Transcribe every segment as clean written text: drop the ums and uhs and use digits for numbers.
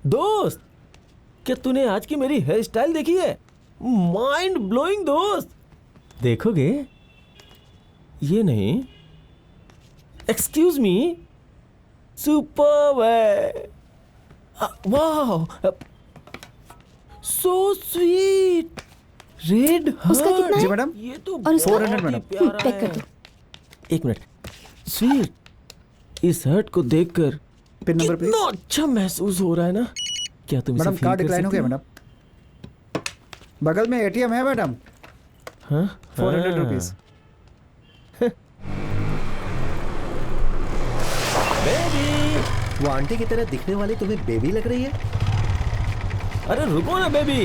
दोस्त, क्या तूने आज की मेरी हेयर स्टाइल देखी है? माइंड ब्लोइंग दोस्त। देखोगे? ये नहीं, एक्सक्यूज मी, सुपर्ब है। वाह, सो स्वीट। रेड उसका कितना है? जी मैडम। ये तो और इसका? 400 मैडम। पैक कर दो। एक मिनट। स्वीट, इस हर्ट को देखकर पिन नंबर कितना अच्छा महसूस हो रहा है ना। क्या तुम इसे मैडम फील कार्ड कर डिक्लाइन हो सकते गया मैडम। बगल में एटीएम है मैडम। हाँ 400 रुपीज। बेबी, वो आंटी की तरह दिखने वाली तुम्हें बेबी लग रही है? अरे रुको ना बेबी।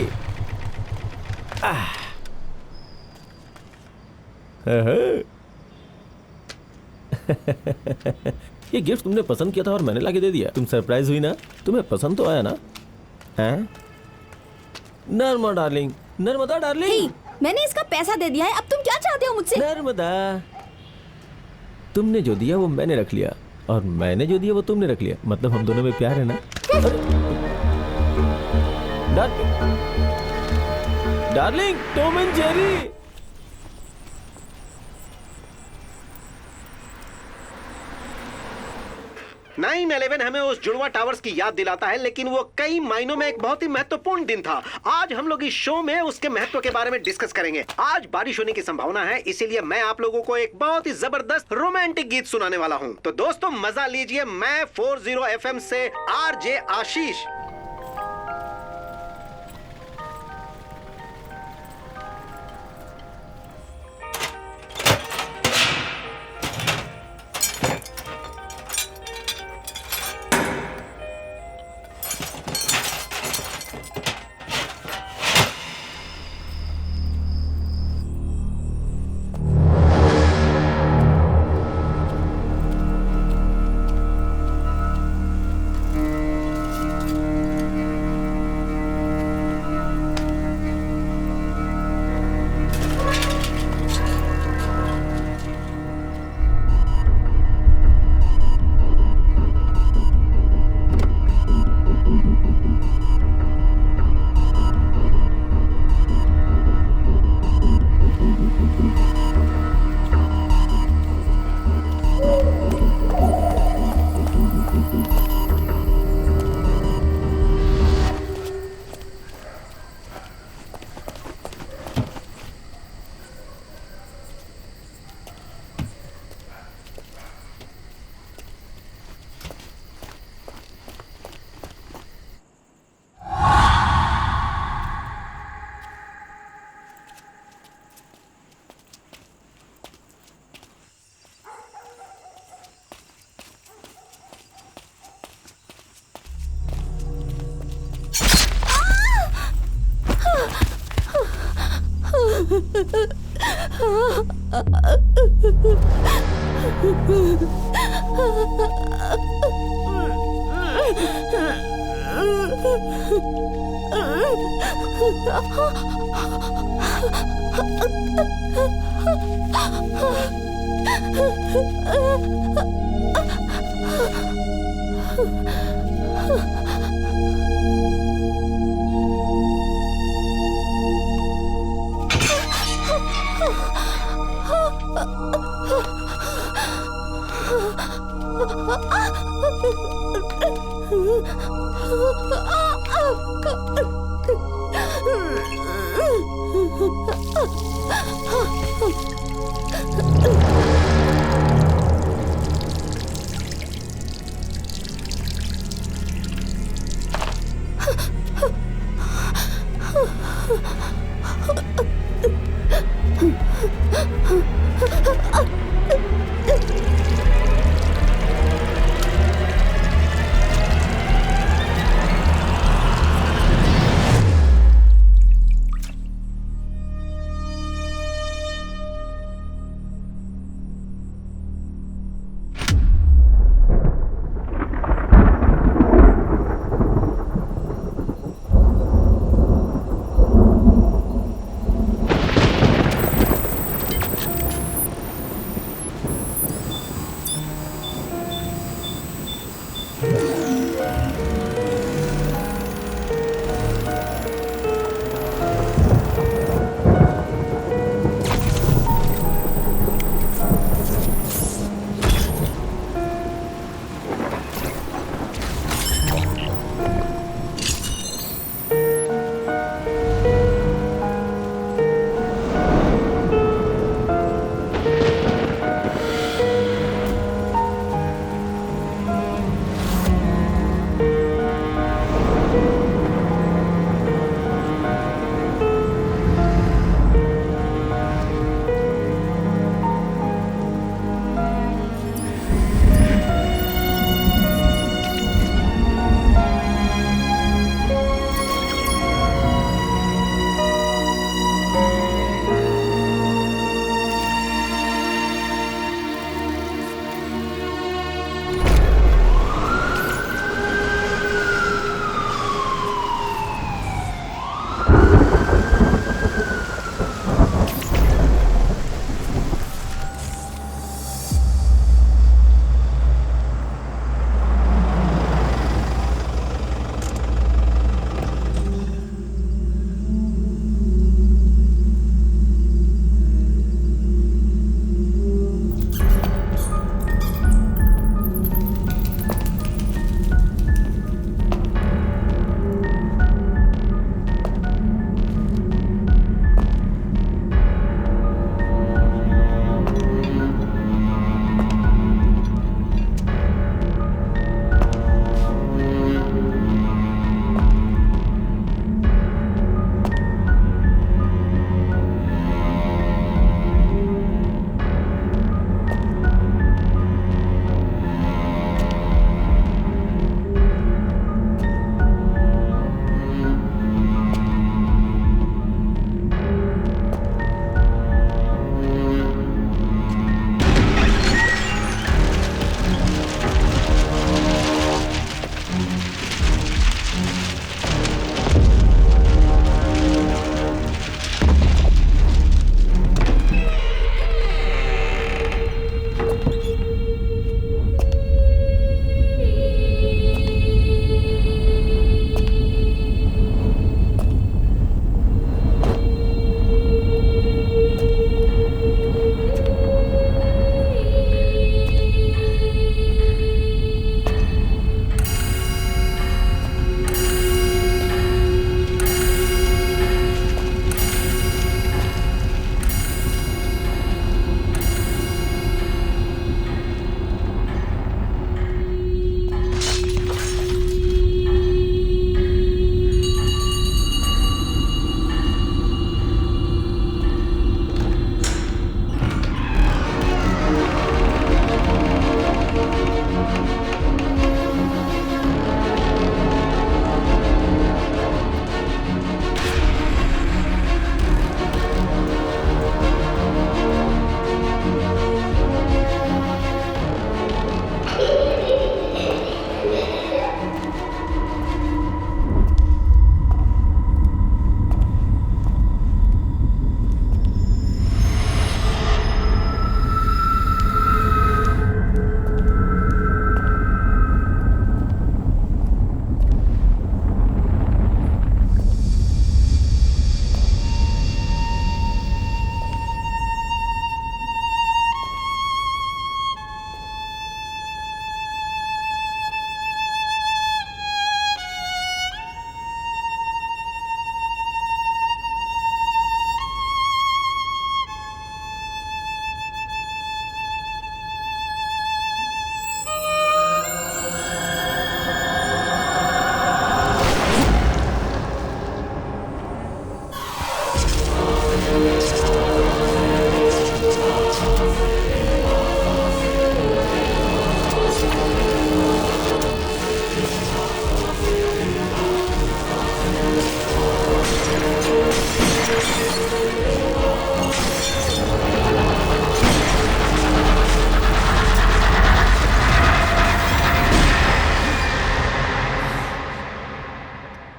ये गिफ्ट तुमने पसंद किया था और मैंने लाके दे दिया। तुम सरप्राइज हुई ना? तुम्हें पसंद तो आया ना? हैं? Narmada darling, Narmada darling. Hey, मैंने इसका पैसा दे दिया है, अब तुम क्या चाहते हो मुझसे? नर्मदा, तुमने जो दिया वो मैंने रख लिया और मैंने जो दिया वो तुमने रख लिया। मतलब हम दोनों में प्यार है ना? Darling, Tom and Jerry. 9/11 हमें उस जुड़वा टावर्स की याद दिलाता है, लेकिन वो कई मायनों में एक बहुत ही महत्वपूर्ण दिन था। आज हम लोग इस शो में उसके महत्व के बारे में डिस्कस करेंगे। आज बारिश होने की संभावना है, इसीलिए मैं आप लोगों को एक बहुत ही जबरदस्त रोमांटिक गीत सुनाने वाला हूँ। तो दोस्तों मजा लीजिए। मैं 40 FM से RJ आशीष।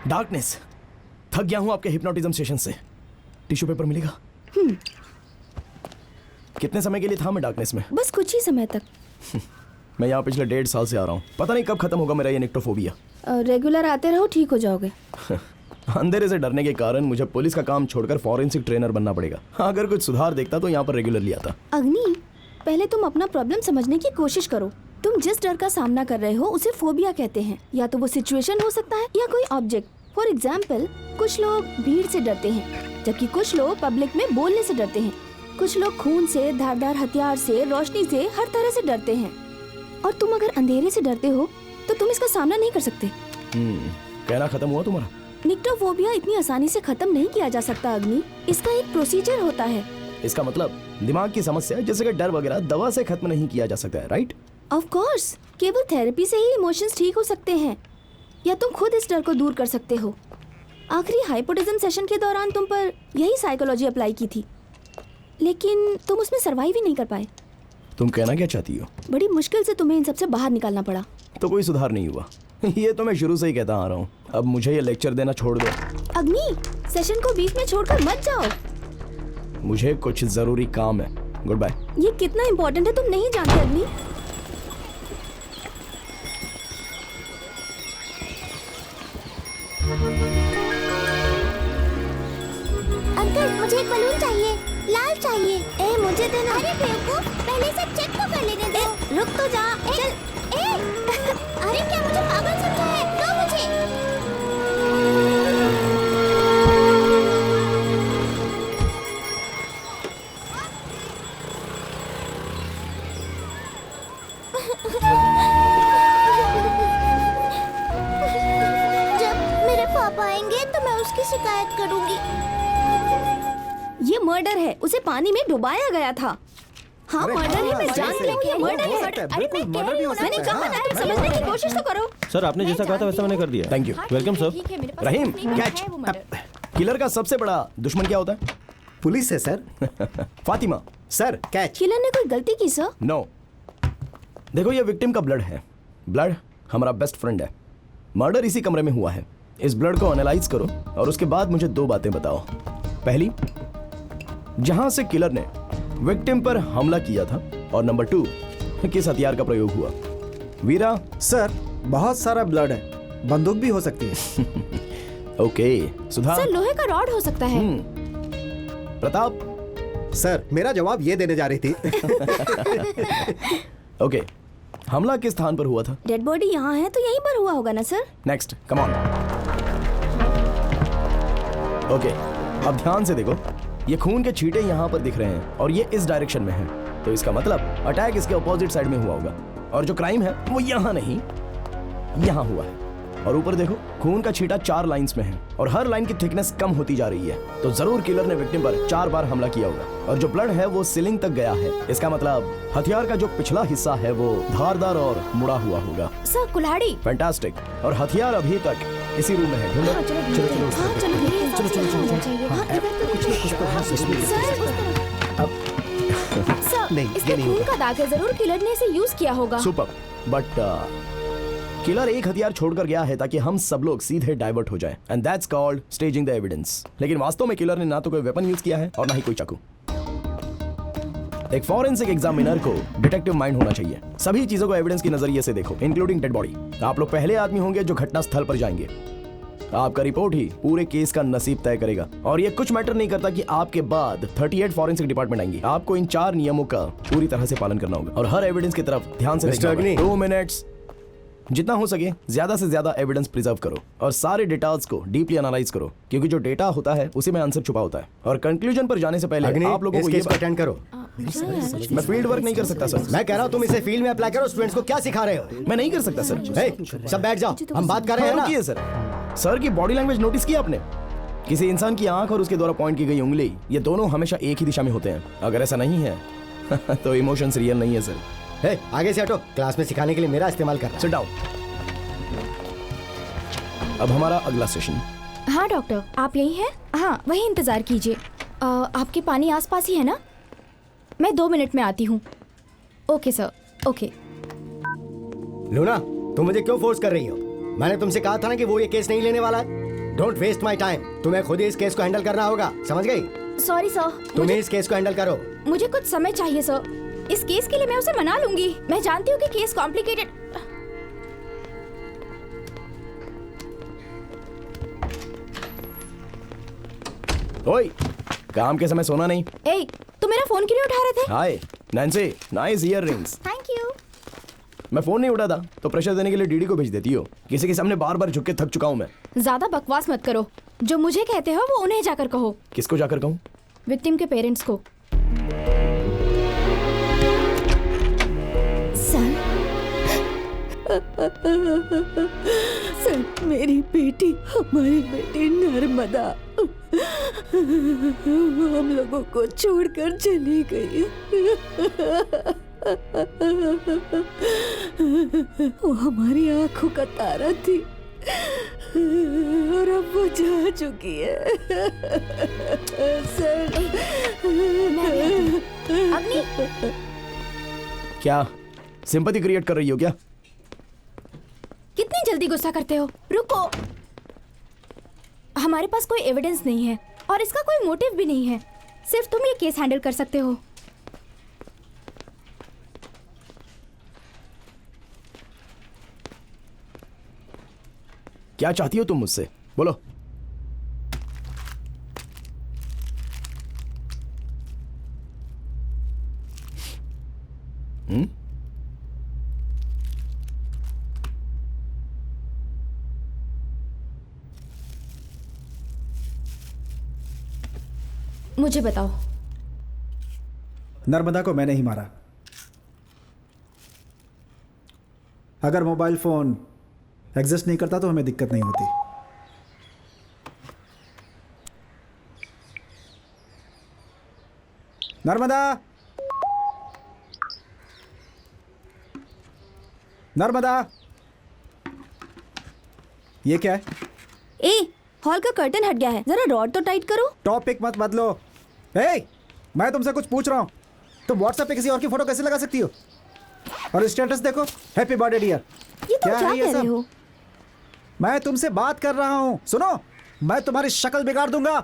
डार्कनेस, थक गया हूं आपके हिप्नोटिज्म सेशन से। टिश्यू पेपर मिलेगा? कितने समय के लिए था मैं डार्कनेस में? बस कुछ ही समय तक। मैं यहाँ पिछले 1.5 साल से आ रहा हूँ। पता नहीं कब खत्म होगा मेरा ये निक्टोफोबिया। रेगुलर आते रहो, ठीक हो जाओगे। अंधेरे से डरने के कारण मुझे पुलिस का काम छोड़कर फॉरेंसिक ट्रेनर बनना पड़ेगा। अगर कुछ सुधार देखता तो यहाँ पर रेगुलरली आता। अग्नि, पहले तुम अपना प्रॉब्लम समझने की कोशिश करो। तुम जिस डर का सामना कर रहे हो उसे फोबिया कहते हैं। या तो वो सिचुएशन हो सकता है या कोई ऑब्जेक्ट। फॉर एग्जाम्पल, कुछ लोग भीड़ से डरते हैं, जबकि कुछ लोग पब्लिक में बोलने से डरते हैं। कुछ लोग खून से, धारदार हथियार से, रोशनी से, हर तरह से डरते हैं। और तुम अगर अंधेरे से डरते हो तो तुम इसका सामना नहीं कर सकते। कहना खत्म हुआ तुम्हारा? निक्टोफोबिया इतनी आसानी से खत्म नहीं किया जा सकता अग्नि। इसका एक प्रोसीजर होता है। इसका मतलब दिमाग की समस्या जैसे कि डर वगैरह दवा से खत्म नहीं किया जा सकता है, राइट? ऑफ कोर्स, केवल थेरेपी से ही इमोशंस ठीक हो सकते हैं, या तुम खुद इस डर को दूर कर सकते हो। आखिरी हाइपोटिज्म सेशन के दौरान तुम पर यही साइकोलॉजी अप्लाई की थी, लेकिन तुम उसमें सरवाइव ही नहीं कर पाए। तुम कहना क्या चाहती हो? बड़ी मुश्किल से तुम्हें इन सबसे बाहर निकालना पड़ा। तो कोई सुधार नहीं हुआ। ये तो मैं शुरू से ही कहता आ रहा हूँ। अब मुझे ये लेक्चर देना छोड़ दो। अग्नि, सेशन को बीच में छोड़कर मत जाओ। मुझे कुछ जरूरी काम है। Good bye. ये कितना इम्पोर्टेंट है तुम नहीं जानते अग्नि। अंकल, मुझे एक बलून चाहिए, लाल चाहिए। ए, मुझे देना। अरे बेवकूफ, पहले से चेक तो कर लेने दो। रुक तो जा। चल। अरे क्या मुझे पागल समझा है? दो मुझे। जब मेरे पापा आएंगे तो मैं उसकी शिकायत करूंगी। ये मर्डर है, उसे पानी में डुबाया गया था। हाँ मर्डर है, मैं जान रही हूँ ये मर्डर है। बिल्कुल मर्डर भी हो मैंने सकता कहा है। ना, तुम समझने की कोशिश तो करो। सर आपने जैसा कहा था वैसा मैंने कर दिया। Thank you. Welcome sir. Rahim, catch. Killer का सबसे बड़ा दुश्मन क्या होता है? पुलिस है sir. Fatima. Sir catch. Killer ने कोई गलती की सर? नो। देखो ये विक्टिम का ब्लड है। ब्लड हमारा बेस्ट फ्रेंड है। मर्डर इसी कमरे में हुआ है। इस ब्लड को एनालाइज करो और उसके बाद मुझे 2 बातें बताओ। पहली, जहां से किलर ने विक्टिम पर हमला किया था, और नंबर 2, किस हथियार का प्रयोग हुआ। वीरा। सर, बहुत सारा ब्लड है, बंदूक भी हो सकती है। ओके सुधा। सर लोहे का रॉड हो सकता है। प्रताप। सर मेरा जवाब ये देने जा रही थी। ओके, हमला किस स्थान पर हुआ था? डेड बॉडी यहाँ है तो यहीं पर हुआ होगा ना sir? Next, come on. Okay, अब ध्यान से देखो। ये खून के छींटे यहाँ पर दिख रहे हैं और ये इस डायरेक्शन में है, तो इसका मतलब अटैक इसके अपोजिट साइड में हुआ होगा। और जो क्राइम है वो यहाँ नहीं, यहाँ हुआ है। और ऊपर देखो, खून का छींटा 4 लाइंस में है और हर लाइन की थिकनेस कम होती जा रही है, तो जरूर किलर ने विक्टिम पर 4 बार हमला किया होगा। और जो ब्लड है वो सीलिंग तक गया है, इसका मतलब हथियार का जो पिछला हिस्सा है वो धारदार और मुड़ा हुआ होगा। सर कुल्हाड़ी। फैंटास्टिक। और हथियार अभी तक इसी रूम में है। ढूंढो। हाँ, चलो हाँ, चलो मेरे हिसाब से यहाँ होना चाहिए। हाँ, सर, नहीं, इसके ये नहीं खून होगा। का दाग है, जरूर किलर ने इसे यूज किया होगा। सुपर। बट किलर एक हथियार छोड़कर गया है ताकि हम सब लोग सीधे डाइवर्ट हो जाएं, and that's called staging the evidence. लेकिन वास्तव में किलर ने ना तो कोई वेपन यूज किया है और ना ही कोई चाकू। एक फॉरेंसिक एग्जामिनर को डिटेक्टिव माइंड होना चाहिए। सभी चीजों को एविडेंस के नजरिए से देखो, इंक्लूडिंग डेड बॉडी। आप लोग पहले आदमी होंगे जो घटना स्थल पर जाएंगे। आपका रिपोर्ट ही पूरे केस का नसीब तय करेगा। और ये कुछ मैटर नहीं करता कि आपके बाद 38 फॉरेंसिक डिपार्टमेंट आएंगे। आपको इन 4 नियमों का पूरी तरह से पालन करना होगा और हर एविडेंस की तरफ ध्यान से देखना होगा। 2 मिनट्स। जितना हो सके ज्यादा से ज्यादा एविडेंस प्रिजर्व करो और सारे डेटास को डीपली एनालाइज करो, क्योंकि जो डेटा होता है उसी में आंसर छुपा होता है। और कंक्लूजन पर जाने से पहले आप लोगों को ये अटेंड करो। मैं फील्ड वर्क नहीं कर सकता सर। मैं कह रहा हूँ तुम इसे फील्ड में अप्लाई करो। स्टूडेंट्स को क्या सिखा रहे हो? मैं नहीं कर सकता सर। सब बैठ जाओ, हम बात कर रहे हैं ना। रुकिए सर। सर की बॉडी लैंग्वेज नोटिस किया आपने? किसी इंसान की आंख और उसके द्वारा पॉइंट की गई उंगली, ये दोनों हमेशा एक ही दिशा में होते हैं। अगर ऐसा नहीं है तो इमोशंस रियल नहीं है सर। आगे से हटो, क्लास में सिखाने के लिए मेरा इस्तेमाल करना। Sit down. अब हमारा अगला सेशन। हाँ डॉक्टर, आप यही हैं? हाँ वही इंतजार कीजिए। आपके पानी आसपास ही है ना? मैं 2 मिनट में आती हूँ। Okay sir, okay. लूना, तुम मुझे क्यों फोर्स कर रही हो? मैंने तुमसे कहा था ना कि वो ये केस नहीं लेने वाला है। Don't waste my time. तुम्हें खुद ही इस केस को हैंडल करना होगा, समझ गई? सॉरी सर, तुम ही इस केस को हैंडल करो। मुझे कुछ समय चाहिए सर। इस केस के लिए मैं उसे मना लूंगी। मैं जानती हूँ कि केस कॉम्प्लिकेटेड। ओए, काम के समय सोना नहीं। ए, तुम मेरा फोन क्यों नहीं उठा रहे थे? Hi Nancy, nice earrings. Thank you. मैं फोन नहीं उठाता तो प्रेशर देने के लिए डीडी को भेज देती हो। किसी के सामने बार बार झुक के थक चुका हूं मैं। ज्यादा बकवास मत करो। जो मुझे कहते हो वो उन्हें जाकर कहो। किसको जाकर कहूं? विक्टिम के पेरेंट्स को। सर, मेरी बेटी, हमारी बेटी नर्मदा वो हम लोगों को छोड़कर चली गई। वो हमारी आंखों का तारा थी और अब वो जा चुकी है। सर, अग्नि, क्या सिंपैथी क्रिएट कर रही हो क्या? कितनी जल्दी गुस्सा करते हो? रुको, हमारे पास कोई एविडेंस नहीं है और इसका कोई मोटिव भी नहीं है। सिर्फ तुम ये केस हैंडल कर सकते हो। क्या चाहती हो तुम मुझसे? बोलो। मुझे बताओ। नर्मदा को मैंने ही मारा। अगर मोबाइल फोन एग्जिस्ट नहीं करता तो हमें दिक्कत नहीं होती। नर्मदा, नर्मदा, ये क्या है? ए, हॉल का कर्टन हट गया है, जरा रॉड तो टाइट करो। टॉपिक मत बदलो। ए, मैं तुमसे कुछ पूछ रहा हूं। तुम व्हाट्सएप पे किसी और की फोटो कैसे लगा सकती हो? और स्टेटस देखो, हैप्पी बर्थडे डियर। ये तुम क्या कह रहे हो? मैं तुमसे बात कर रहा हूं, सुनो। मैं तुम्हारी शक्ल बिगाड़ दूंगा।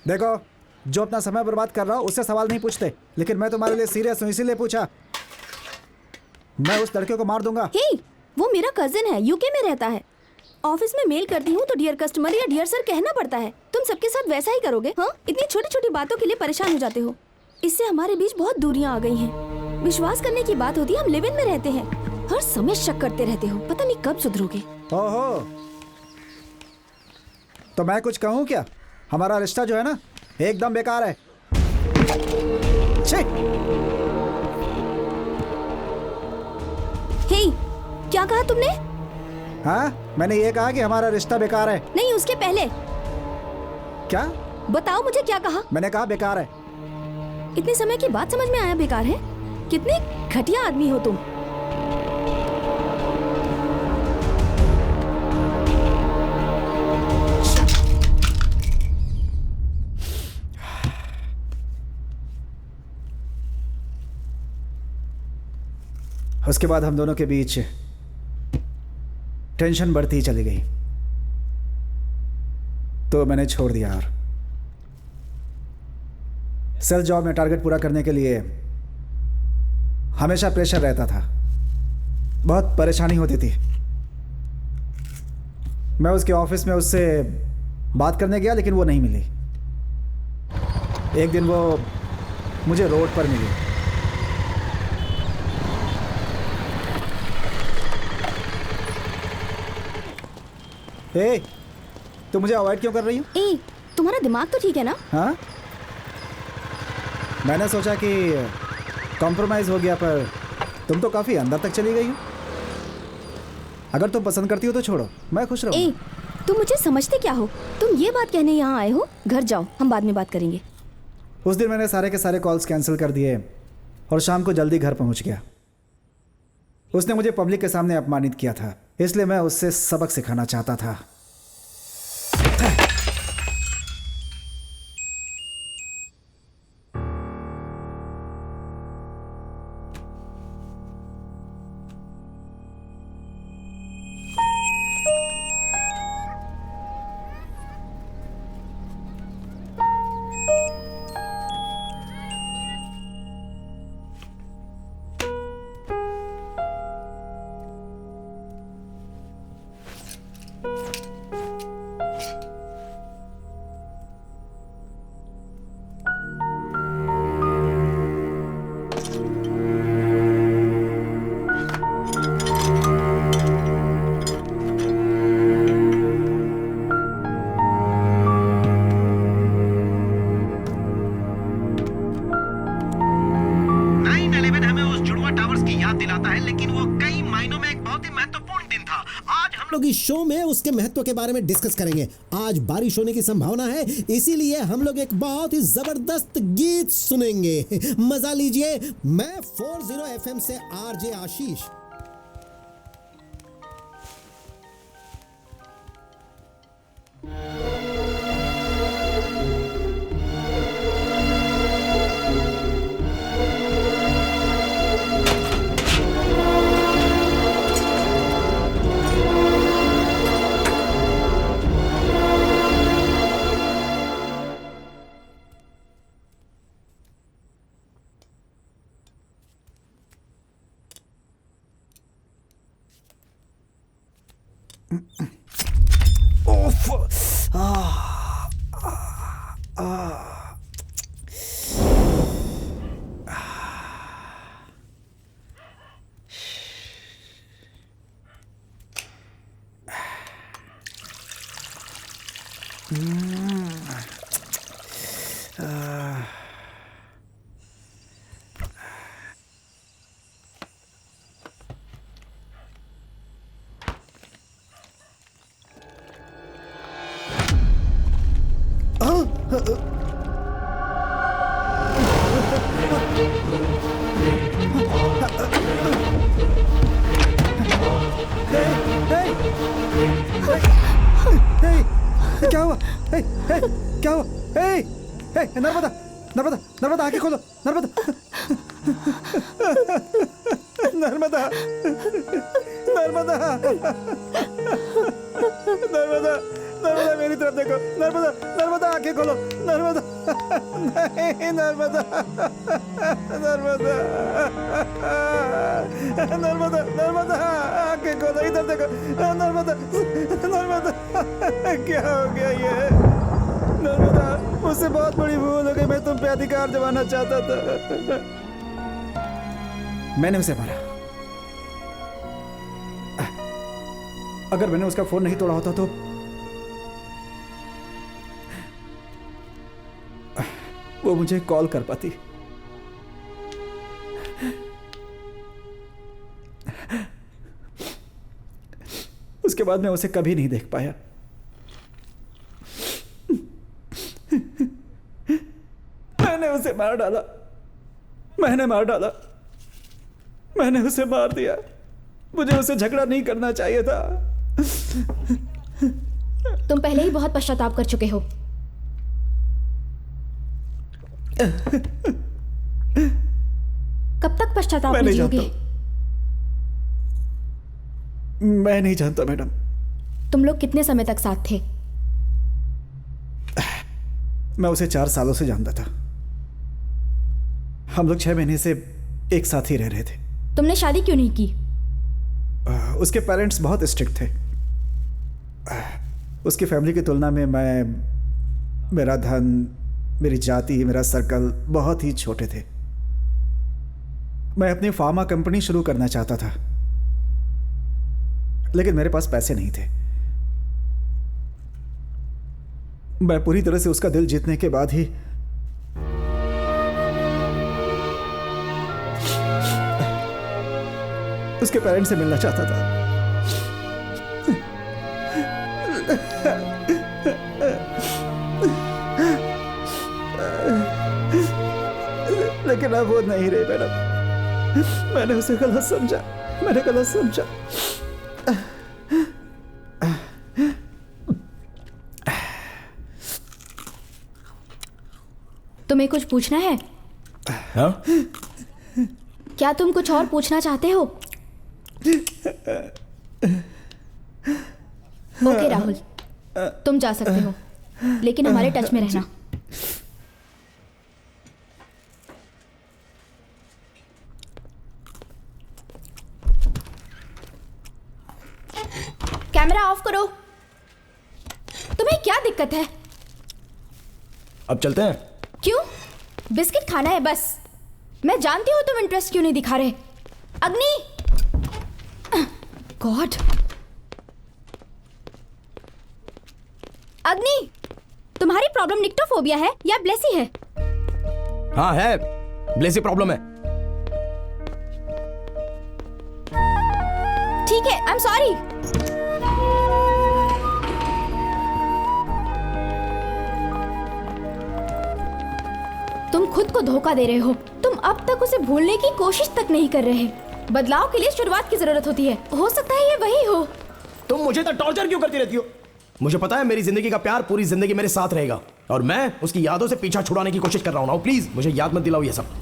देखो, जो अपना समय बर्बाद कर रहा हो उससे सवाल नहीं पूछते, लेकिन मैं तुम्हारे लिए सीरियस हूं, इसीलिए पूछा। मैं उस लड़के को मार दूंगा। हे, वो मेरा कजिन है, यूके में रहता है। ऑफिस में मेल करती हूँ तो डियर कस्टमर या डियर सर कहना पड़ता है। तुम सबके साथ वैसा ही करोगे? हाँ, इतनी छोटी छोटी बातों के लिए परेशान हो जाते हो। इससे हमारे बीच बहुत दूरियां आ गई हैं। विश्वास करने की बात होती है, हम लिव इन में रहते हैं। हर समय शक करते रहते हो, पता नहीं कब सुधरोगे। ओहो, तो मैं कुछ कहूँ क्या? हमारा रिश्ता जो है ना, एकदम बेकार है। छी! हे, क्या कहा तुमने? हाँ, मैंने ये कहा कि हमारा रिश्ता बेकार है। नहीं, उसके पहले क्या? बताओ मुझे, क्या कहा? मैंने कहा बेकार है। इतने समय की बात समझ में आया बेकार है? कितने घटिया आदमी हो तुम। उसके बाद हम दोनों के बीच टेंशन बढ़ती ही चली गई, तो मैंने छोड़ दिया। और सेल्स जॉब में टारगेट पूरा करने के लिए हमेशा प्रेशर रहता था, बहुत परेशानी होती थी। मैं उसके ऑफिस में उससे बात करने गया, लेकिन वो नहीं मिली। एक दिन वो मुझे रोड पर मिली। ए, तुम मुझे अवॉइड क्यों कर रही हो? ए, तुम्हारा दिमाग तो ठीक है ना? हाँ, मैंने सोचा कि कॉम्प्रोमाइज़ हो गया, पर तुम तो काफ़ी अंदर तक चली गई हो। अगर तुम पसंद करती हो तो छोड़ो, मैं खुश रहूँगा। ए, तुम मुझे समझते क्या हो? तुम ये बात कहने यहाँ आए हो? घर जाओ, हम बाद में बात करेंगे। उस दिन मैंने सारे के सारे कॉल्स कैंसिल कर दिए और शाम को जल्दी घर पहुँच गया। उसने मुझे पब्लिक के सामने अपमानित किया था, इसलिए मैं उससे सबक सिखाना चाहता था। शो में उसके महत्व के बारे में डिस्कस करेंगे। आज बारिश होने की संभावना है, इसीलिए हम लोग एक बहुत ही जबरदस्त गीत सुनेंगे। मजा लीजिए। मैं 40 FM से आरजे आशीष। क्या हुआ? क्या हुआ? नर्मदा, नर्मदा, नर्मदा, आंखें खोलो। नर्मदा, नर्मदा, नर्मदा, नर्मदा, नर्मदा, मेरी तरफ देखो। नर्मदा, नर्मदा, आंखें खोलो। नर्मदा, नहीं, नर्मदा, नर्मदा, नर्मदा, नर्मदा, आंखें खोलो, इधर देखो। नर्मदा, नर्मदा, क्या हो गया ये? नर्मदा, मुझसे बहुत बड़ी भूल हो गई। मैं तुम पे अधिकार जमाना चाहता था। मैंने उसे मारा। अगर मैंने उसका फोन नहीं तोड़ा होता तो वो मुझे कॉल कर पाती। उसके बाद मैं उसे कभी नहीं देख पाया। मैंने उसे मार डाला। मैंने मार डाला। मैंने उसे मार दिया। मुझे उसे झगड़ा नहीं करना चाहिए था। तुम पहले ही बहुत पश्चाताप कर चुके हो। कब तक पश्चाताप में जियोगे? मैं नहीं जानता मैडम। तुम लोग कितने समय तक साथ थे? मैं उसे 4 सालों से जानता था। हम लोग 6 महीने से एक साथ ही रह रहे थे। तुमने शादी क्यों नहीं की? उसके पेरेंट्स बहुत स्ट्रिक्ट थे। उसकी फैमिली की तुलना में मेरा धन, मेरी जाति, मेरा सर्कल बहुत ही छोटे थे। मैं अपनी फार्मा कंपनी शुरू करना चाहता था, लेकिन मेरे पास पैसे नहीं थे। मैं पूरी तरह से उसका दिल जीतने के बाद ही उसके पेरेंट्स से मिलना चाहता था। लेकिन अब वो नहीं रहे मैडम। मैंने उसे गलत समझा। मैंने गलत समझा। तुम्हें कुछ पूछना है? हाँ? क्या तुम कुछ और पूछना चाहते हो? ओके राहुल, तुम जा सकते हो, लेकिन हमारे टच में रहना। कैमरा ऑफ करो। तुम्हें क्या दिक्कत है? अब चलते हैं। क्यों? बिस्किट खाना है बस। मैं जानती हूँ तुम इंटरेस्ट क्यों नहीं दिखा रहे। अग्नि, गॉड, अग्नि, तुम्हारी प्रॉब्लम निक्टोफोबिया है या ब्लेसी है? हाँ है, ब्लेसी प्रॉब्लम है। ठीक है, आई एम सॉरी। खुद को धोखा दे रहे हो। तुम अब तक उसे भूलने की कोशिश तक नहीं कर रहे। बदलाव के लिए शुरुआत की जरूरत होती है। हो सकता है ये वही हो। तुम मुझे तो टॉर्चर क्यों करती रहती हो? मुझे पता है मेरी जिंदगी का प्यार पूरी जिंदगी मेरे साथ रहेगा और मैं उसकी यादों से पीछा छुड़ाने की कोशिश कर रहा हूँ। प्लीज मुझे याद मत दिलाओ ये सब।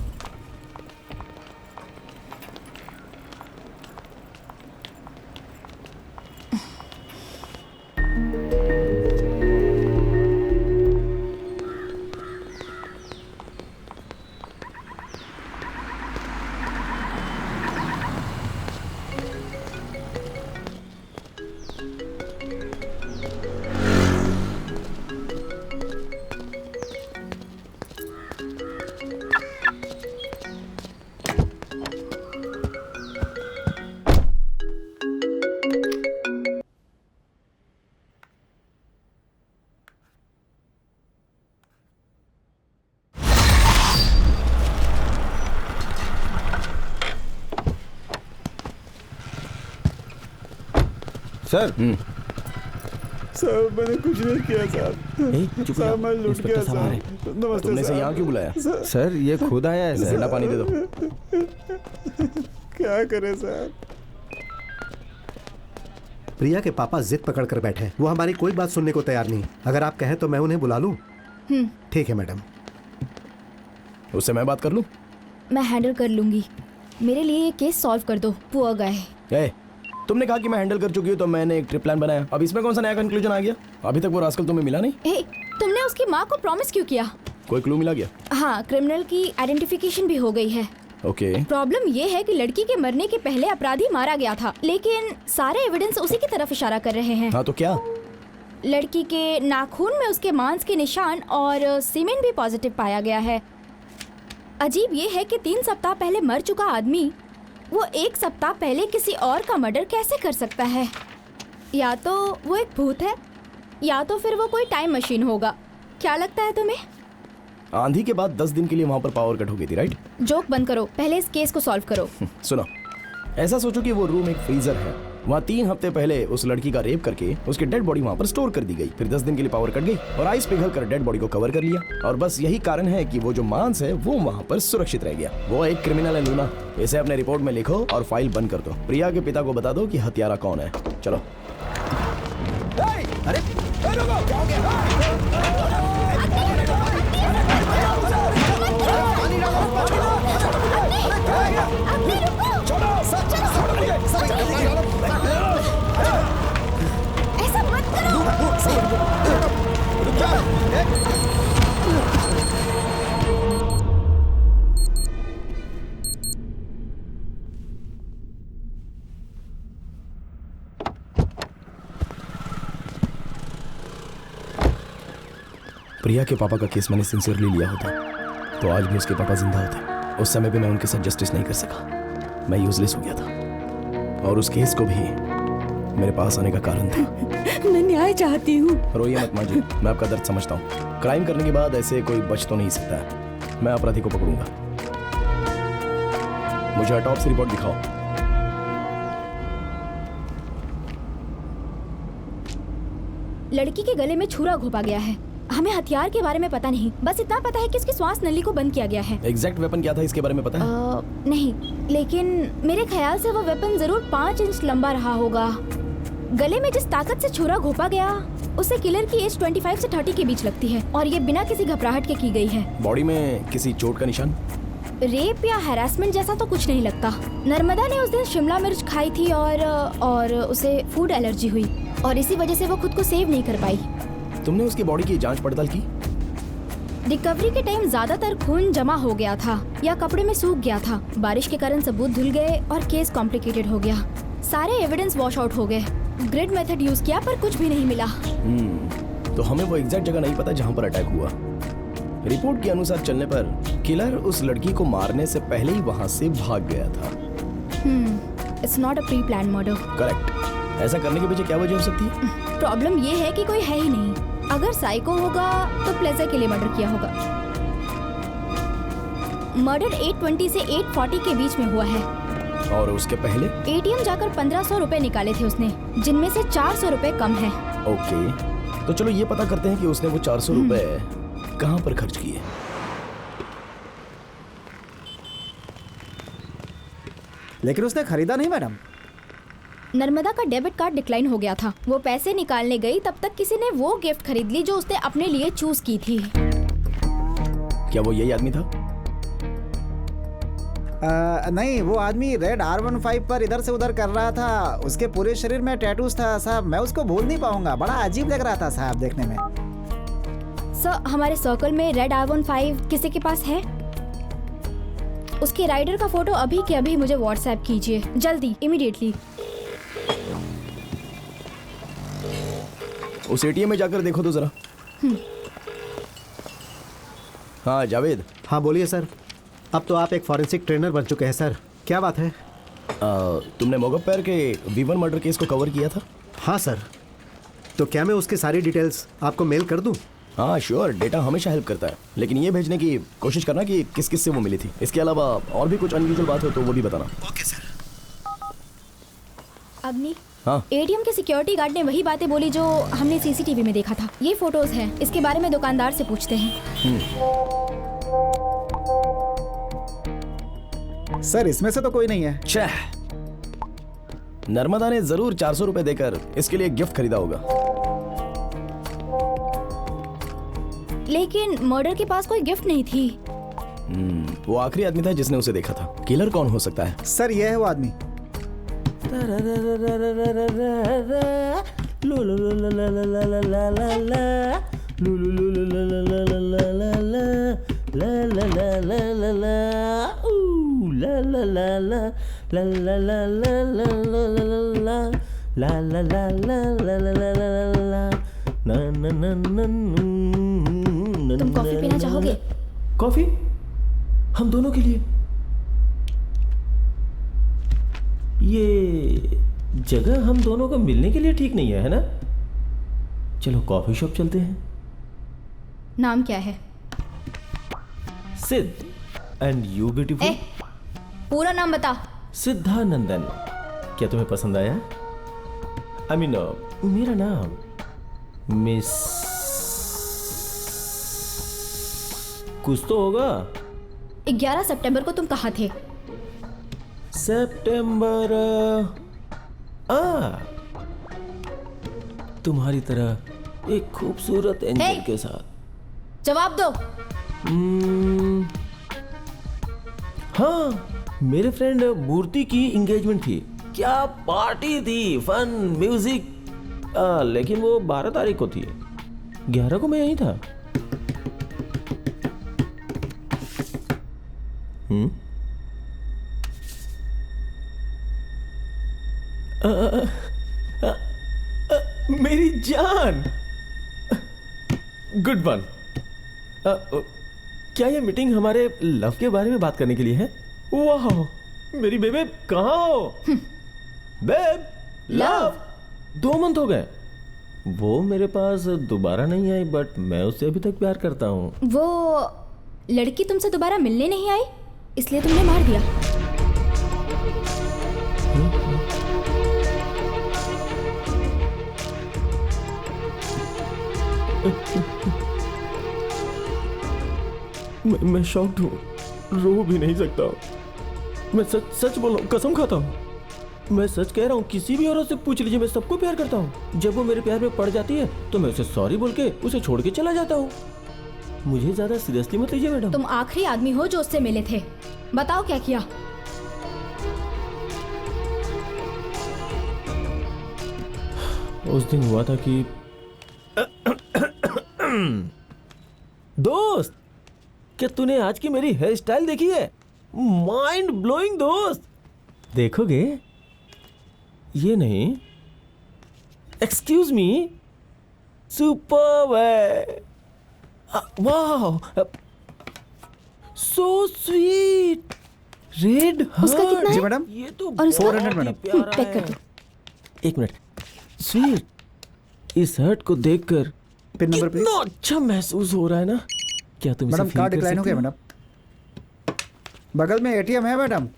सर सर मैंने कुछ नहीं किया सर। चुप सर मैं लूट गया सर। नमस्ते तुमने से सर। यहाँ क्यों बुलाया? सर ये खुद आया है सर। ठंडा पानी दे दो। क्या करे सर? प्रिया के पापा जिद पकड़ कर बैठे हैं। वो हमारी कोई बात सुनने को तैयार नहीं। अगर आप कहें तो मैं उन्हें बुला लूं? ठीक है मैडम। उससे मैं बात कर लूं? मैं हैंडल कर लूंगी। मेरे लिए ये केस सॉल्व कर दो। Poor guy. तुमने कहा कि मैं हैंडल कर चुकी हूँ तो मैंने एक ट्रिप प्लान बनाया। अब इसमें कौन सा नया कंक्लूजन आ गया? अभी तक वो रास्कल तुम्हें मिला नहीं? तुमने उसकी माँ को प्रॉमिस क्यों किया? कोई क्लू मिला गया? हाँ, क्रिमिनल की आइडेंटिफिकेशन भी हो गई है। ओके। प्रॉब्लम ये है कि लड़की के मरने के पहले अपराधी मारा गया था, लेकिन सारे एविडेंस उसी की तरफ इशारा कर रहे हैं। हाँ तो क्या? लड़की के नाखून में उसके मांस के निशान और सीमेन भी पॉजिटिव पाया गया है। अजीब ये है कि 3 सप्ताह पहले मर चुका आदमी वो 1 सप्ताह पहले किसी और का मर्डर कैसे कर सकता है? या तो वो एक भूत है या तो फिर वो कोई टाइम मशीन होगा। क्या लगता है तुम्हें? आंधी के बाद 10 दिन के लिए वहाँ पर पावर कट हो गई थी, राइट? जोक बंद करो, पहले इस केस को सॉल्व करो। सुनो, ऐसा सोचो कि वो रूम एक फ्रीजर है। वहाँ 3 हफ्ते पहले उस लड़की का रेप करके उसकी डेड बॉडी वहाँ पर स्टोर कर दी गई। फिर 10 दिन के लिए पावर कट गई और आइस पिघल कर डेड बॉडी को कवर कर लिया। और बस यही कारण है कि वो जो मांस है वो वहाँ पर सुरक्षित रह गया। वो एक क्रिमिनल है लूना। इसे अपने रिपोर्ट में लिखो और फाइल बंद कर दो। प्रिया के पिता को बता दो कि हत्यारा कौन है। चलो। अरे ऐसा मत करो। प्रिया के पापा का केस मैंने सिंसियरली लिया होता तो आज भी उसके पापा जिंदा होते। उस समय भी मैं उनके साथ जस्टिस नहीं कर सका। मैं यूजलेस हो गया था और उस केस को भी मेरे पास आने का कारण था। मैं न्याय चाहती हूँ। रोइए मत माँ जी, मैं आपका दर्द समझता हूँ। क्राइम करने के बाद ऐसे कोई बच तो नहीं सकता है। मैं अपराधी को पकड़ूंगा। मुझे ऑटोप्सी रिपोर्ट दिखाओ। लड़की के गले में छुरा घोंपा गया है। हमें हथियार के बारे में पता नहीं, बस इतना पता है कि उसकी श्वास नली को बंद किया गया है। एग्जैक्ट वेपन क्या था इसके बारे में पता है? नहीं, लेकिन मेरे ख्याल से वो वेपन जरूर 5 इंच लंबा रहा होगा। गले में जिस ताकत से छुरा घोंपा गया उसे किलर की एज 25 से 30 के बीच लगती है और ये बिना किसी घबराहट के की गई है। बॉडी में किसी चोट का निशान? रेप या हैरासमेंट जैसा तो कुछ नहीं लगता। नर्मदा ने उस दिन शिमला मिर्च खाई थी और उसे फूड एलर्जी हुई और इसी वजह से वो खुद को सेव नहीं कर पाई। तुमने उसकी बॉडी की जांच पड़ताल की? रिकवरी के टाइम ज्यादातर खून जमा हो गया था या कपड़े में सूख गया था। बारिश के कारण सबूत धुल गए और केस कॉम्प्लिकेटेड हो गया। सारे एविडेंस वॉश आउट हो गए। ग्रिड मेथड यूज किया पर कुछ भी नहीं मिला। तो हमें वो एग्जैक्ट जगह नहीं पता जहाँ पर अटैक हुआ। रिपोर्ट के अनुसार चलने पर किलर उस लड़की को मारने से पहले ही वहाँ से भाग गया था। It's not a pre plan murder. Correct. ऐसा करने के पीछे क्या वजह हो सकती है? प्रॉब्लम ये है कि कोई है ही नहीं। अगर साइको होगा तो प्लेजर के लिए मर्डर किया होगा। मर्डर 8:20 से 8:40 के बीच में हुआ है। और उसके पहले? एटीएम जाकर 1500 रुपए निकाले थे उसने, जिनमें से 400 रुपए कम है। ओके, तो चलो ये पता करते हैं कि उसने वो 400 रुपए कहाँ पर खर्च किए। लेकिन उसने खरीदा नहीं मैडम। नर्मदा का डेबिट कार्ड डिक्लाइन हो गया था। वो पैसे निकालने गई तब तक किसी ने वो गिफ्ट खरीद ली जो उसने अपने लिए चूज की थी। क्या वो यही आदमी था? नहीं, वो आदमी रेड R15 पर इधर से उधर कर रहा था। उसके पूरे शरीर में टैटूज था साहब, मैं उसको भूल नहीं पाऊंगा। बड़ा अजीब लग रहा था साहब देखने में। सर, हमारे सर्कल में रेड R15 किसी के पास है? उसके राइडर का फोटो अभी के अभी मुझे व्हाट्सएप कीजिए, जल्दी, इमीडिएटली। उस एटीएम में जाकर देखो तो जरा। हाँ जावेद। हाँ बोलिए सर। अब तो आप एक फॉरेंसिक ट्रेनर बन चुके हैं सर, क्या बात है? तुमने मोगप्पर के V1 मर्डर केस को कवर किया था? हाँ सर। तो क्या मैं उसकी सारी डिटेल्स आपको मेल कर दूं? हाँ श्योर, डेटा हमेशा हेल्प करता है, लेकिन ये भेजने की कोशिश करना कि किस किस से वो मिली थी। इसके अलावा और भी कुछ अनयूजुअल बात हो तो वो भी बताना। Okay sir. अग्नि, हाँ? एटीएम के सिक्योरिटी गार्ड ने वही बातें बोली जो हमने सीसीटीवी में देखा था। ये फोटोज हैं, इसके बारे में दुकानदार से पूछते हैं। सर इसमें से तो कोई नहीं है। छह, नर्मदा ने जरूर 400 रुपए देकर इसके लिए गिफ्ट खरीदा होगा। लेकिन मर्डर के पास कोई गिफ्ट नहीं थी। वो आखिरी आदमी था जिसने उसे देखा था। किलर कौन हो सकता है? सर ये है वो आदमी। तुम कॉफी पीना चाहोगे? कॉफी? हम दोनों के लिए? ये जगह हम दोनों को मिलने के लिए ठीक नहीं है ना? चलो कॉफी शॉप चलते हैं। नाम क्या है? सिद्ध। And you beautiful? पूरा नाम बता। सिद्धानंदन। क्या तुम्हें पसंद आया? आई मीन मेरा नाम मिस कुछ तो होगा। 11 सितंबर को तुम कहाँ थे? सितंबर तुम्हारी तरह एक खूबसूरत एंजल के साथ। जवाब दो। हाँ, मेरे फ्रेंड मूर्ति की एंगेजमेंट थी। क्या पार्टी थी, फन, म्यूजिक। लेकिन वो 12 तारीख को थी। 11 को मैं यहीं था। मेरी जान, गुड वन। क्या ये मीटिंग हमारे लव के बारे में बात करने के लिए है? वाह, मेरी बेबे कहाँ हो? Babe, love. 2 मंथ हो गए। वो मेरे पास दोबारा नहीं आई, बट मैं उससे अभी तक प्यार करता हूँ। वो लड़की तुमसे दोबारा मिलने नहीं आई, इसलिए तुमने मार दिया। मैं शॉक्ड हूँ, रो भी नहीं सकता। मैं सच बोल रहा हूँ, कसम खाता हूँ। मैं सच कह रहा हूँ, किसी भी औरत से पूछ लीजिए, मैं सबको प्यार करता हूँ। जब वो मेरे प्यार में पड़ जाती है तो मैं उसे सॉरी बोल के उसे छोड़ के चला जाता हूँ। मुझे ज्यादा सीरियसली मत लीजिए मैडम। तुम आखिरी आदमी हो जो उससे मिले थे। बताओ क्या किया? उस दिन हुआ था कि दोस्त, क्या तूने आज की मेरी हेयर स्टाइल देखी है? माइंड ब्लोइंग दोस्त। देखोगे? ये नहीं, एक्सक्यूज मी, सुपर्ब है। वाह, सो स्वीट। रेड उसका कितना है? जी मैडम। ये तो और उसका? 400 मैडम। पैक कर दो। एक मिनट। स्वीट, इस हर्ट को देखकर पिन नंबर प्लीज। कितना अच्छा महसूस हो रहा है ना? क्या तुम मैडम इसे फील कार्ड कर डिक्लाइन हो सकती गया मैडम। बगल में एटीएम है मैडम।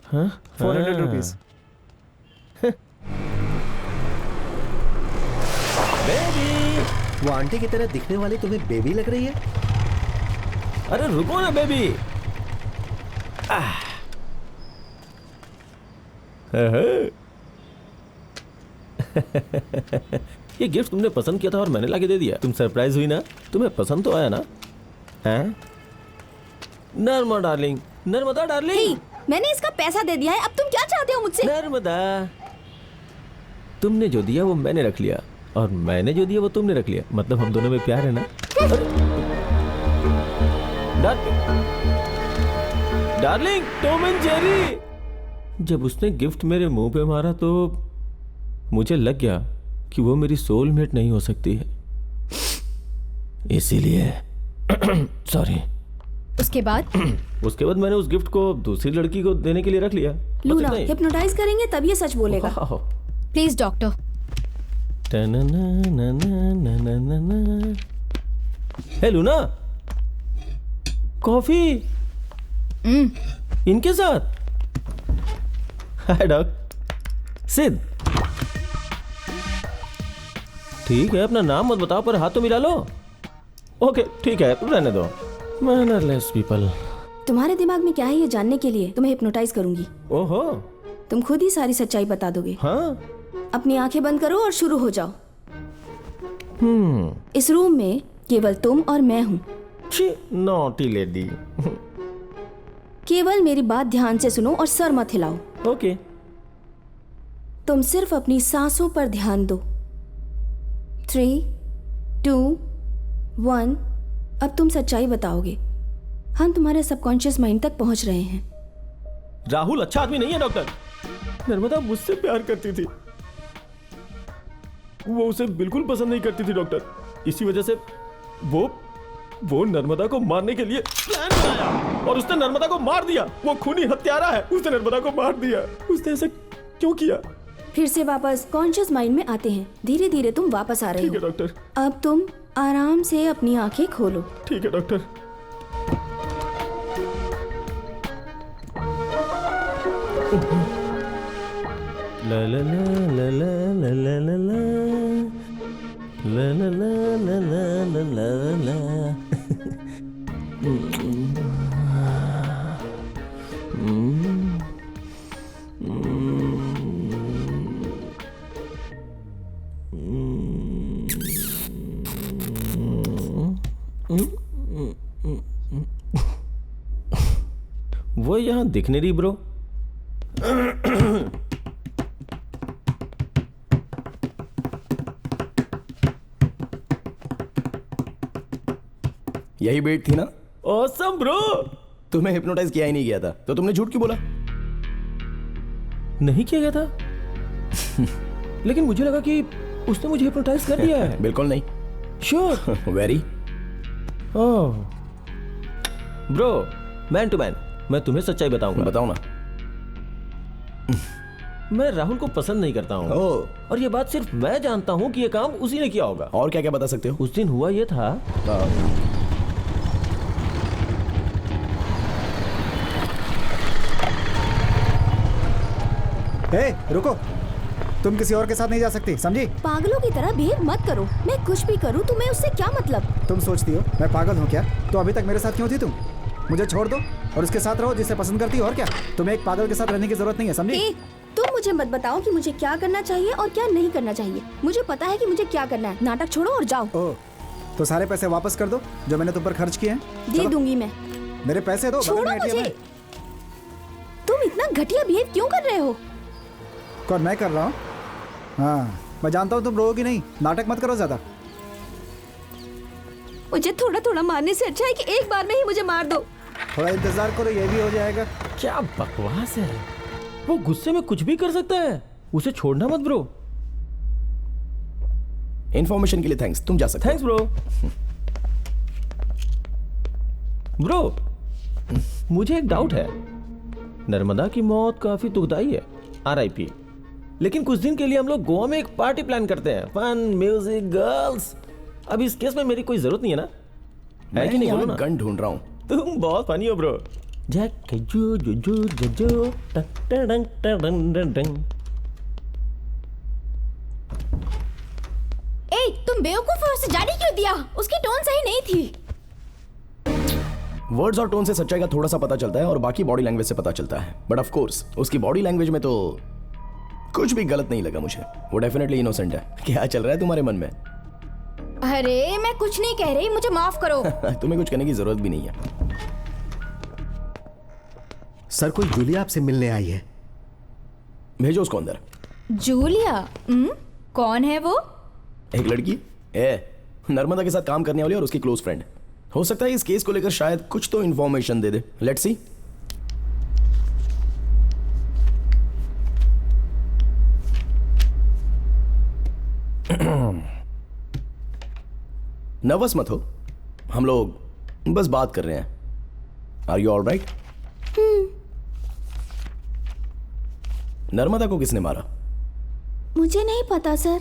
हाँ? 400 रुपीज। वो आंटी की तरह दिखने वाली तुम्हें बेबी लग रही है? अरे रुको ना बेबी। ये गिफ्ट तुमने पसंद किया था और मैंने लाके दे दिया। तुम सरप्राइज हुई ना? तुम्हें पसंद तो आया ना? हैं? Narmada darling, Narmada darling. मैंने इसका पैसा दे दिया है, अब तुम क्या चाहते हो मुझसे? नर्मदा, तुमने जो दिया वो मैंने रख लिया और मैंने जो दिया वो तुमने रख लिया, मतलब हम दोनों में प्यार है ना? Darling, Tom and Jerry. जब उसने गिफ्ट मेरे मुंह पे मारा तो मुझे लग गया कि वो मेरी सोलमेट नहीं हो सकती है, इसीलिए सॉरी। उसके बाद मैंने उस गिफ्ट को दूसरी लड़की को देने के लिए रख लिया। लूना, हिप्नोटाइज करेंगे तब ये सच बोलेगा। Please doctor. Hey Luna, coffee इनके साथ। Hi doc. सिद्ध, ठीक है, अपना नाम मत बताओ पर हाथ तो मिला लो। ओके ठीक है, रहने दो। Mannerless people. तुम्हारे दिमाग में क्या है ये जानने के लिए तुम्हें हिप्नोटाइज करूंगी। ओहो, तुम खुद ही सारी सच्चाई बता दोगे। हाँ। अपनी आंखें बंद करो और शुरू हो जाओ। इस रूम में केवल तुम और मैं हूँ। Naughty lady. केवल मेरी बात ध्यान से सुनो और सर मत हिलाओ। ओके। तुम सिर्फ अपनी सांसों पर ध्यान दो। 3, 2, 1। अब तुम सच्चाई बताओगे। हम तुम्हारे सबकॉन्शियस माइंड तक पहुंच रहे हैं। राहुल अच्छा आदमी नहीं है डॉक्टर। नर्मदा मुझसे प्यार करती थी, वो उसे बिल्कुल पसंद नहीं करती थी डॉक्टर। इसी वजह से वो नर्मदा को मारने के लिए प्लान बनाया और उसने नर्मदा को मार दिया। वो खूनी हत्यारा है, उसने नर्मदा को मार दिया। उसने ऐसा क्यों किया? फिर से वापस कॉन्शियस माइंड में आते हैं। धीरे धीरे तुम वापस आ रहे हो। ठीक है डॉक्टर। अब तुम आराम से अपनी आंखें खोलो। ठीक है डॉक्टर। ला ला ला ला ला ला ला ला ला ला ला ला ला ला ला। वो यहाँ दिख नहीं रही ब्रो। यही बेट थी ना? Awesome bro. तुम्हें हिप्नोटाइज किया ही नहीं गया था तो तुमने झूठ क्यों बोला? नहीं किया गया था लेकिन मुझे लगा कि उसने मुझे हिप्नोटाइज कर दिया है। बिल्कुल नहीं। Sure. Very. Oh bro, man to man, मैं तुम्हें सच्चाई बताऊंगा। बताओ ना। मैं राहुल को पसंद नहीं करता हूँ। और ये बात सिर्फ मैं जानता हूँ कि ये काम उसी ने किया होगा। और क्या क्या बता सकते हो? उस दिन हुआ ये था। रुको, तुम किसी और के साथ नहीं जा सकती, समझी? पागलों की तरह बिहेव मत करो। मैं कुछ भी करूँ तुम्हें उससे क्या मतलब? तुम सोचती हो मैं पागल हूँ क्या? तो अभी तक मेरे साथ क्यों थी तुम? मुझे छोड़ दो और उसके साथ रहो जिसे पसंद करती हो। और क्या, तुम्हें एक पागल के साथ रहने की जरूरत नहीं है, समझी? तुम मुझे मत बताओ कि मुझे क्या करना चाहिए और क्या नहीं करना चाहिए। मुझे पता है कि मुझे क्या करना है। नाटक छोड़ो और जाओ। ओह, तो सारे पैसे वापस कर दो जो मैंने तुम पर खर्च किए हैं। दे दूंगी मैं। मेरे पैसे दो। छोड़ो मुझे। तुम इतना घटिया बिहेव क्यों कर रहे हो? कौन, मैं कर रहा हूँ? हाँ, मैं जानता हूँ तुम रोओगी नहीं। नाटक मत करो ज्यादा। मुझे थोड़ा थोड़ा मारने से अच्छा है कि एक बार में ही मुझे मार दो। थोड़ा इंतजार करो, ये भी हो जाएगा। क्या बकवास है। वो गुस्से में कुछ भी कर सकता है। उसे छोड़ना मत ब्रो। इंफॉर्मेशन के लिए थैंक्स, तुम जा सकते। Thanks bro. ब्रो, मुझे एक डाउट है। नर्मदा की मौत काफी दुखदाई है, RIP। लेकिन कुछ दिन के लिए हम लोग गोवा में एक पार्टी प्लान करते हैं। Fun, music, girls. अब इस केस में मेरी कोई जरूरत नहीं है ना? है कि नहीं? बोलो ना। गन ढूंढ रहा हूँ। तुम बहुत फनी हो ब्रो। जैक जो जो जो जो जो टंग टंग टंग। ए, तुम बेवकूफ हो, उसे जाने क्यों दिया? उसकी टोन सही नहीं थी। वर्ड्स और टोन से सच्चाई का थोड़ा सा पता चलता है और बाकी बॉडी लैंग्वेज से पता चलता है। बट ऑफ कोर्स उसकी बॉडी लैंग्वेज में तो कुछ भी गलत नहीं लगा मुझे। वो डेफिनेटली इनोसेंट है। क्या चल रहा है तुम्हारे मन में? अरे मैं कुछ नहीं कह रही, मुझे माफ करो। तुम्हें कुछ करने की जरूरत भी नहीं है। सर कोई जूलिया आपसे मिलने आई है। भेजो उसको अंदर। जूलिया? कौन है वो? एक लड़की नर्मदा के साथ काम करने वाली और उसकी क्लोज फ्रेंड। हो सकता है इस केस को लेकर शायद कुछ तो information they they. Let's see. Nervous मत हो, हम लोग बस बात कर रहे हैं। Are you alright? नर्मदा को किसने मारा? मुझे नहीं पता सर,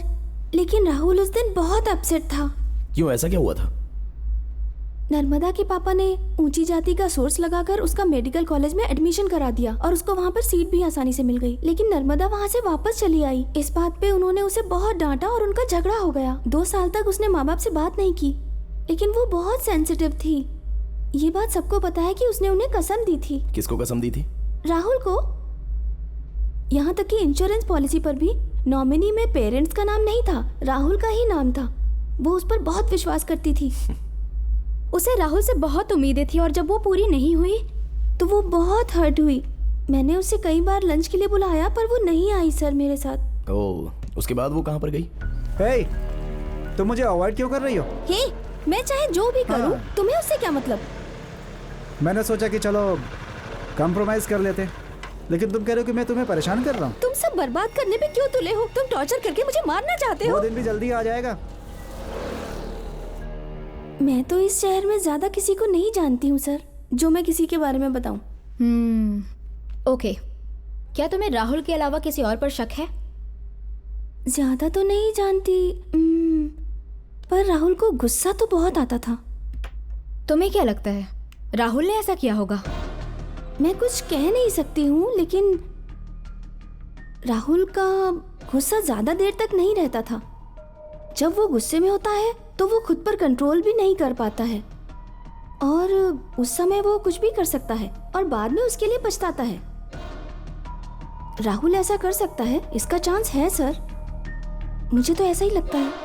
लेकिन राहुल उस दिन बहुत अपसेट था। क्यों, ऐसा क्या हुआ था? नर्मदा के पापा ने ऊंची जाति का सोर्स लगाकर उसका मेडिकल कॉलेज में एडमिशन करा दिया और उसको वहाँ पर सीट भी आसानी से मिल गई। लेकिन नर्मदा वहाँ से वापस चली आई। इस बात पे उन्होंने उसे बहुत डांटा और उनका झगड़ा हो गया। 2 साल तक उसने माँ बाप से बात नहीं की, लेकिन वो बहुत सेंसिटिव थी। ये बात सबको पता है कि उसने उन्हें कसम दी थी। किसको कसम दी थी? राहुल को। यहाँ तक कि इंश्योरेंस पॉलिसी पर भी नॉमिनी में पेरेंट्स का नाम नहीं था, राहुल का ही नाम था। वो उस पर बहुत विश्वास करती थी। उसे राहुल से बहुत उम्मीदें थी और जब वो पूरी नहीं हुई तो वो बहुत हर्ट हुई। मैंने उसे कई बार लंच के लिए बुलाया पर वो नहीं आई सर मेरे साथ। ओह, उसके बाद वो कहाँ पर गई? हे, तुम मुझे अवॉइड क्यों कर रही हो? हे, मैं चाहे जो भी करूं, तुम्हें उससे क्या मतलब? मैंने सोचा कि चलो कॉम्प्रोमाइज कर लेते, लेकिन तुम कह रहे हो कि मैं तुम्हें परेशान कर रहा हूँ। तुम सब बर्बाद करने पे क्यों तुले हो? तुम टॉर्चर करके मुझे मारना चाहते हो। वो दिन भी जल्दी आ जाएगा। मैं तो इस शहर में ज्यादा किसी को नहीं जानती हूँ सर, जो मैं किसी के बारे में बताऊं। ओके, क्या तुम्हें राहुल के अलावा किसी और पर शक है? ज्यादा तो नहीं जानती, पर राहुल को गुस्सा तो बहुत आता था। तुम्हें क्या लगता है राहुल ने ऐसा किया होगा? मैं कुछ कह नहीं सकती हूँ, लेकिन राहुल का गुस्सा ज्यादा देर तक नहीं रहता था। जब वो गुस्से में होता है तो वो खुद पर कंट्रोल भी नहीं कर पाता है और उस समय वो कुछ भी कर सकता है और बाद में उसके लिए पछताता है। राहुल ऐसा कर सकता है, इसका चांस है सर, मुझे तो ऐसा ही लगता है।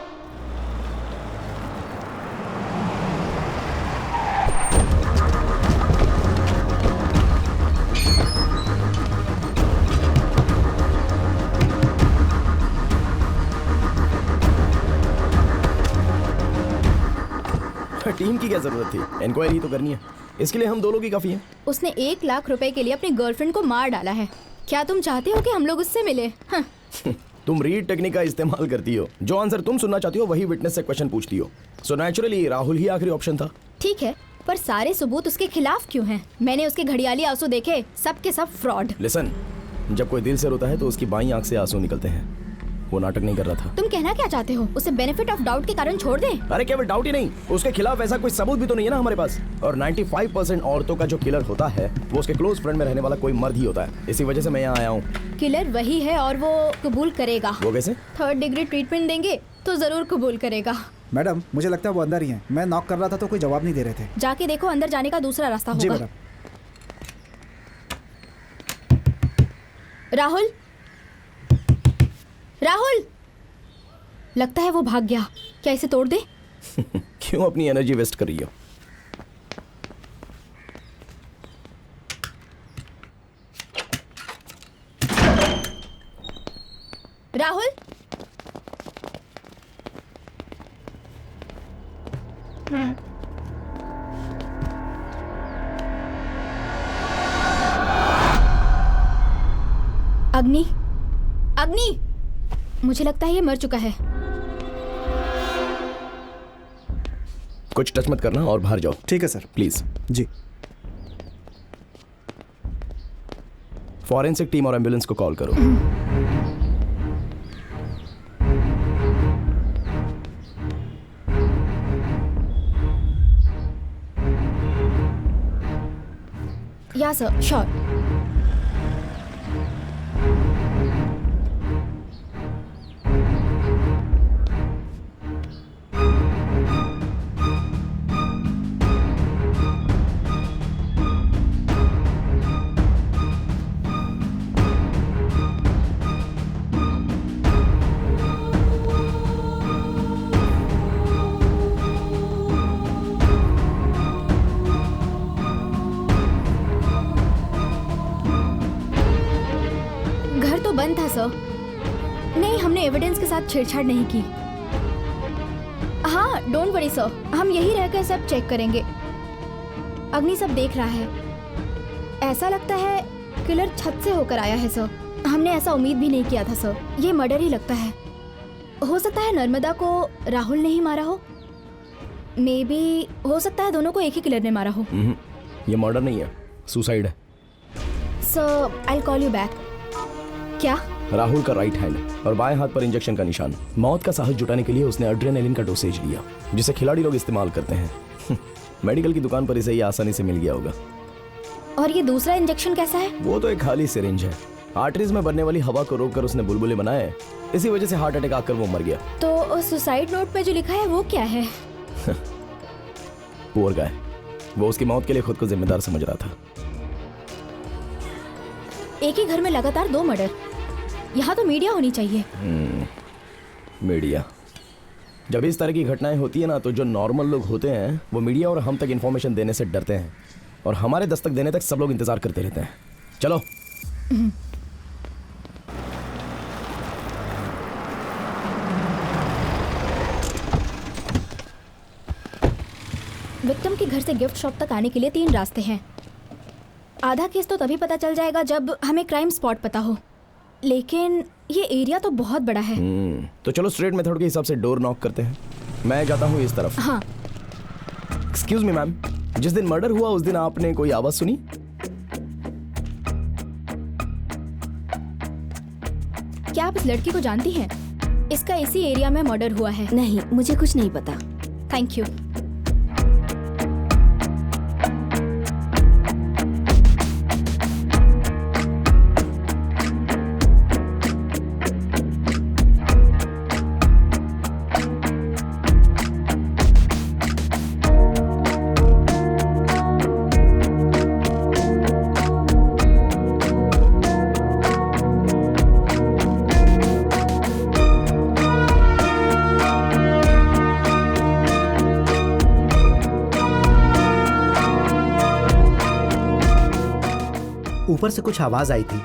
टीम की क्या जरूरत थी? इंक्वायरी तो करनी है, इसके लिए हम 2 लोग ही काफी हैं। उसने 1 लाख रुपए के लिए अपनी गर्लफ्रेंड को मार डाला है। क्या तुम चाहते हो कि हम लोग उससे मिले? हाँ। तुम रीड टेक्निक का इस्तेमाल करती हो। जो आंसर तुम सुनना चाहती हो वही विटनेस से क्वेश्चन पूछती हो। सो नेचुरली राहुल ही आखिरी ऑप्शन था। ठीक है, पर सारे सबूत उसके खिलाफ क्यों हैं? मैंने उसके घड़ियाली आंसू देखे, सब के सब फ्रॉड। लिसन, जब कोई दिल से रोता है तो उसकी बाईं आंख से आंसू निकलते हैं। वो नाटक नहीं कर रहा था। तुम कहना क्या चाहते हो? उसे बेनिफिट ऑफ डाउट के कारण छोड़ दें? अरे केवल डाउट ही नहीं, उसके खिलाफ ऐसा कोई सबूत भी तो नहीं है ना हमारे पास। और 95% औरतों का जो किलर होता है वो उसके क्लोज फ्रेंड में रहने वाला कोई मर्द ही होता है। इसी वजह से मैं यहाँ आया हूँ। किलर वही है और वो कबूल करेगा। वो कैसे? 3rd डिग्री ट्रीटमेंट देंगे तो जरूर कबूल करेगा। मैडम, मुझे लगता है वो अंदर ही हैं। मैं नॉक कर रहा था तो कोई जवाब नहीं दे रहे थे। जाके देखो, अंदर जाने का दूसरा रास्ता जी होगा। मैडम। राहुल, राहुल, लगता है वो भाग गया। क्या इसे तोड़ दे? क्यों अपनी एनर्जी वेस्ट कर रही हो? राहुल, अग्नि, अग्नि, मुझे लगता है ये मर चुका है। कुछ टच मत करना और बाहर जाओ। ठीक है सर। प्लीज। जी। फॉरेंसिक टीम और एम्बुलेंस को कॉल करो। या सर, श्योर। सर। नहीं, हमने एविडेंस के साथ छेड़छाड़ नहीं की। हाँ, डोंट वरी सर, हम यही रहकर सब चेक करेंगे। अग्नि सब देख रहा है। ऐसा लगता है किलर छत से होकर आया है सर। हमने ऐसा उम्मीद भी नहीं किया था सर। ये मर्डर ही लगता है। हो सकता है नर्मदा को राहुल ने ही मारा हो। मे बी हो सकता है दोनों को एक ही किलर ने मारा हो। ये मर्डर नहीं है, सुसाइड है। Sir I will call you back. क्या? राहुल का राइट हैंड और बाएं हाथ पर इंजेक्शन का निशान। मौत का साहस जुटाने के लिए उसने एड्रेनालिन का डोसेज लिया, जिसे खिलाड़ी लोग इस्तेमाल करते हैं। मेडिकल की दुकान पर इसे ये आसानी से मिल गया होगा। और ये दूसरा इंजेक्शन कैसा है? वो तो एक खाली सिरिंज है। आर्टरीज में बनने वाली हवा को रोककर उसने बुलबुले बनाए, इसी वजह से हार्ट अटैक आकर वो मर गया। तो सुसाइड नोट पे जो लिखा है वो क्या है? Poor guy. वो उसकी मौत के लिए खुद को जिम्मेदार समझ रहा था। एक ही घर में लगातार 2 मर्डर। यहाँ तो मीडिया होनी चाहिए। मीडिया। जब इस तरह की घटनाएं होती है ना, तो जो नॉर्मल लोग होते हैं वो मीडिया और हम तक इन्फॉर्मेशन देने से डरते हैं, और हमारे दस्तक देने तक सब लोग इंतजार करते रहते हैं। चलो। विक्टिम के घर से गिफ्ट शॉप तक आने के लिए 3 रास्ते हैं। आधा केस तो तभी पता चल जाएगा जब हमें क्राइम स्पॉट पता हो, लेकिन ये एरिया तो बहुत बड़ा है। तो चलो स्ट्रेट मेथड के हिसाब से डोर नॉक करते हैं। मैं जाता हूँ इस तरफ। हाँ। एक्सक्यूज मी मैम, जिस दिन मर्डर हुआ उस दिन आपने कोई आवाज सुनी? क्या आप इस लड़की को जानती हैं? इसका इसी एरिया में मर्डर हुआ है। नहीं, मुझे कुछ नहीं पता। Thank you. ऊपर से कुछ आवाज आई थी।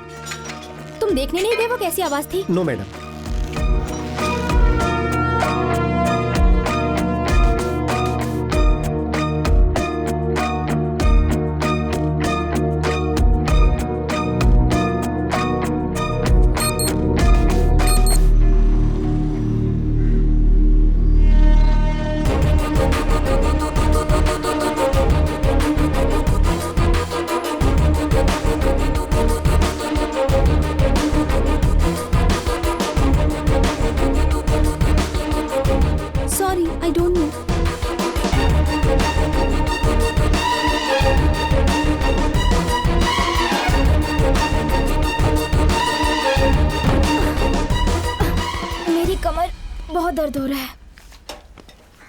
तुम देखने नहीं गए वो कैसी आवाज थी? No madam. Sorry, I don't know. मेरी कमर बहुत दर्द हो रहा है।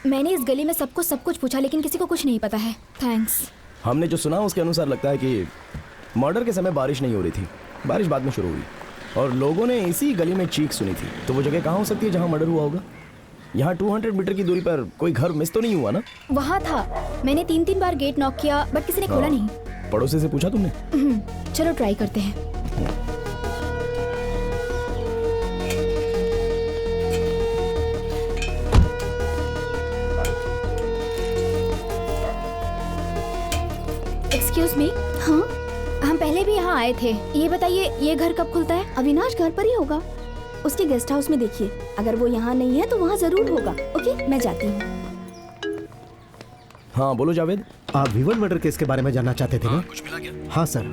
मैंने इस गली में सबको सब कुछ पूछा, लेकिन किसी को कुछ नहीं पता है। थैंक्स। हमने जो सुना उसके अनुसार लगता है कि मर्डर के समय बारिश नहीं हो रही थी, बारिश बाद में शुरू हुई और लोगों ने इसी गली में चीख सुनी थी। तो वो जगह कहाँ हो सकती है जहाँ मर्डर हुआ होगा? यहाँ 200 मीटर की दूरी पर कोई घर मिस तो नहीं हुआ ना? वहाँ था। मैंने 3 बार गेट नॉक किया बट किसी ने खोला नहीं। पड़ोसी से पूछा तुमने? चलो ट्राई करते हैं। Excuse me. हाँ, हम पहले भी यहाँ आए थे। ये बताइए ये घर कब खुलता है? अविनाश घर पर ही होगा। उसके गेस्ट हाउस में देखिए, अगर वो यहाँ नहीं है तो वहाँ जरूर होगा। ओके, मैं जाती हूँ। हाँ बोलो जावेद। आप विवन मर्डर केस के बारे में जानना चाहते थे ना? कुछ मिला क्या? हाँ सर,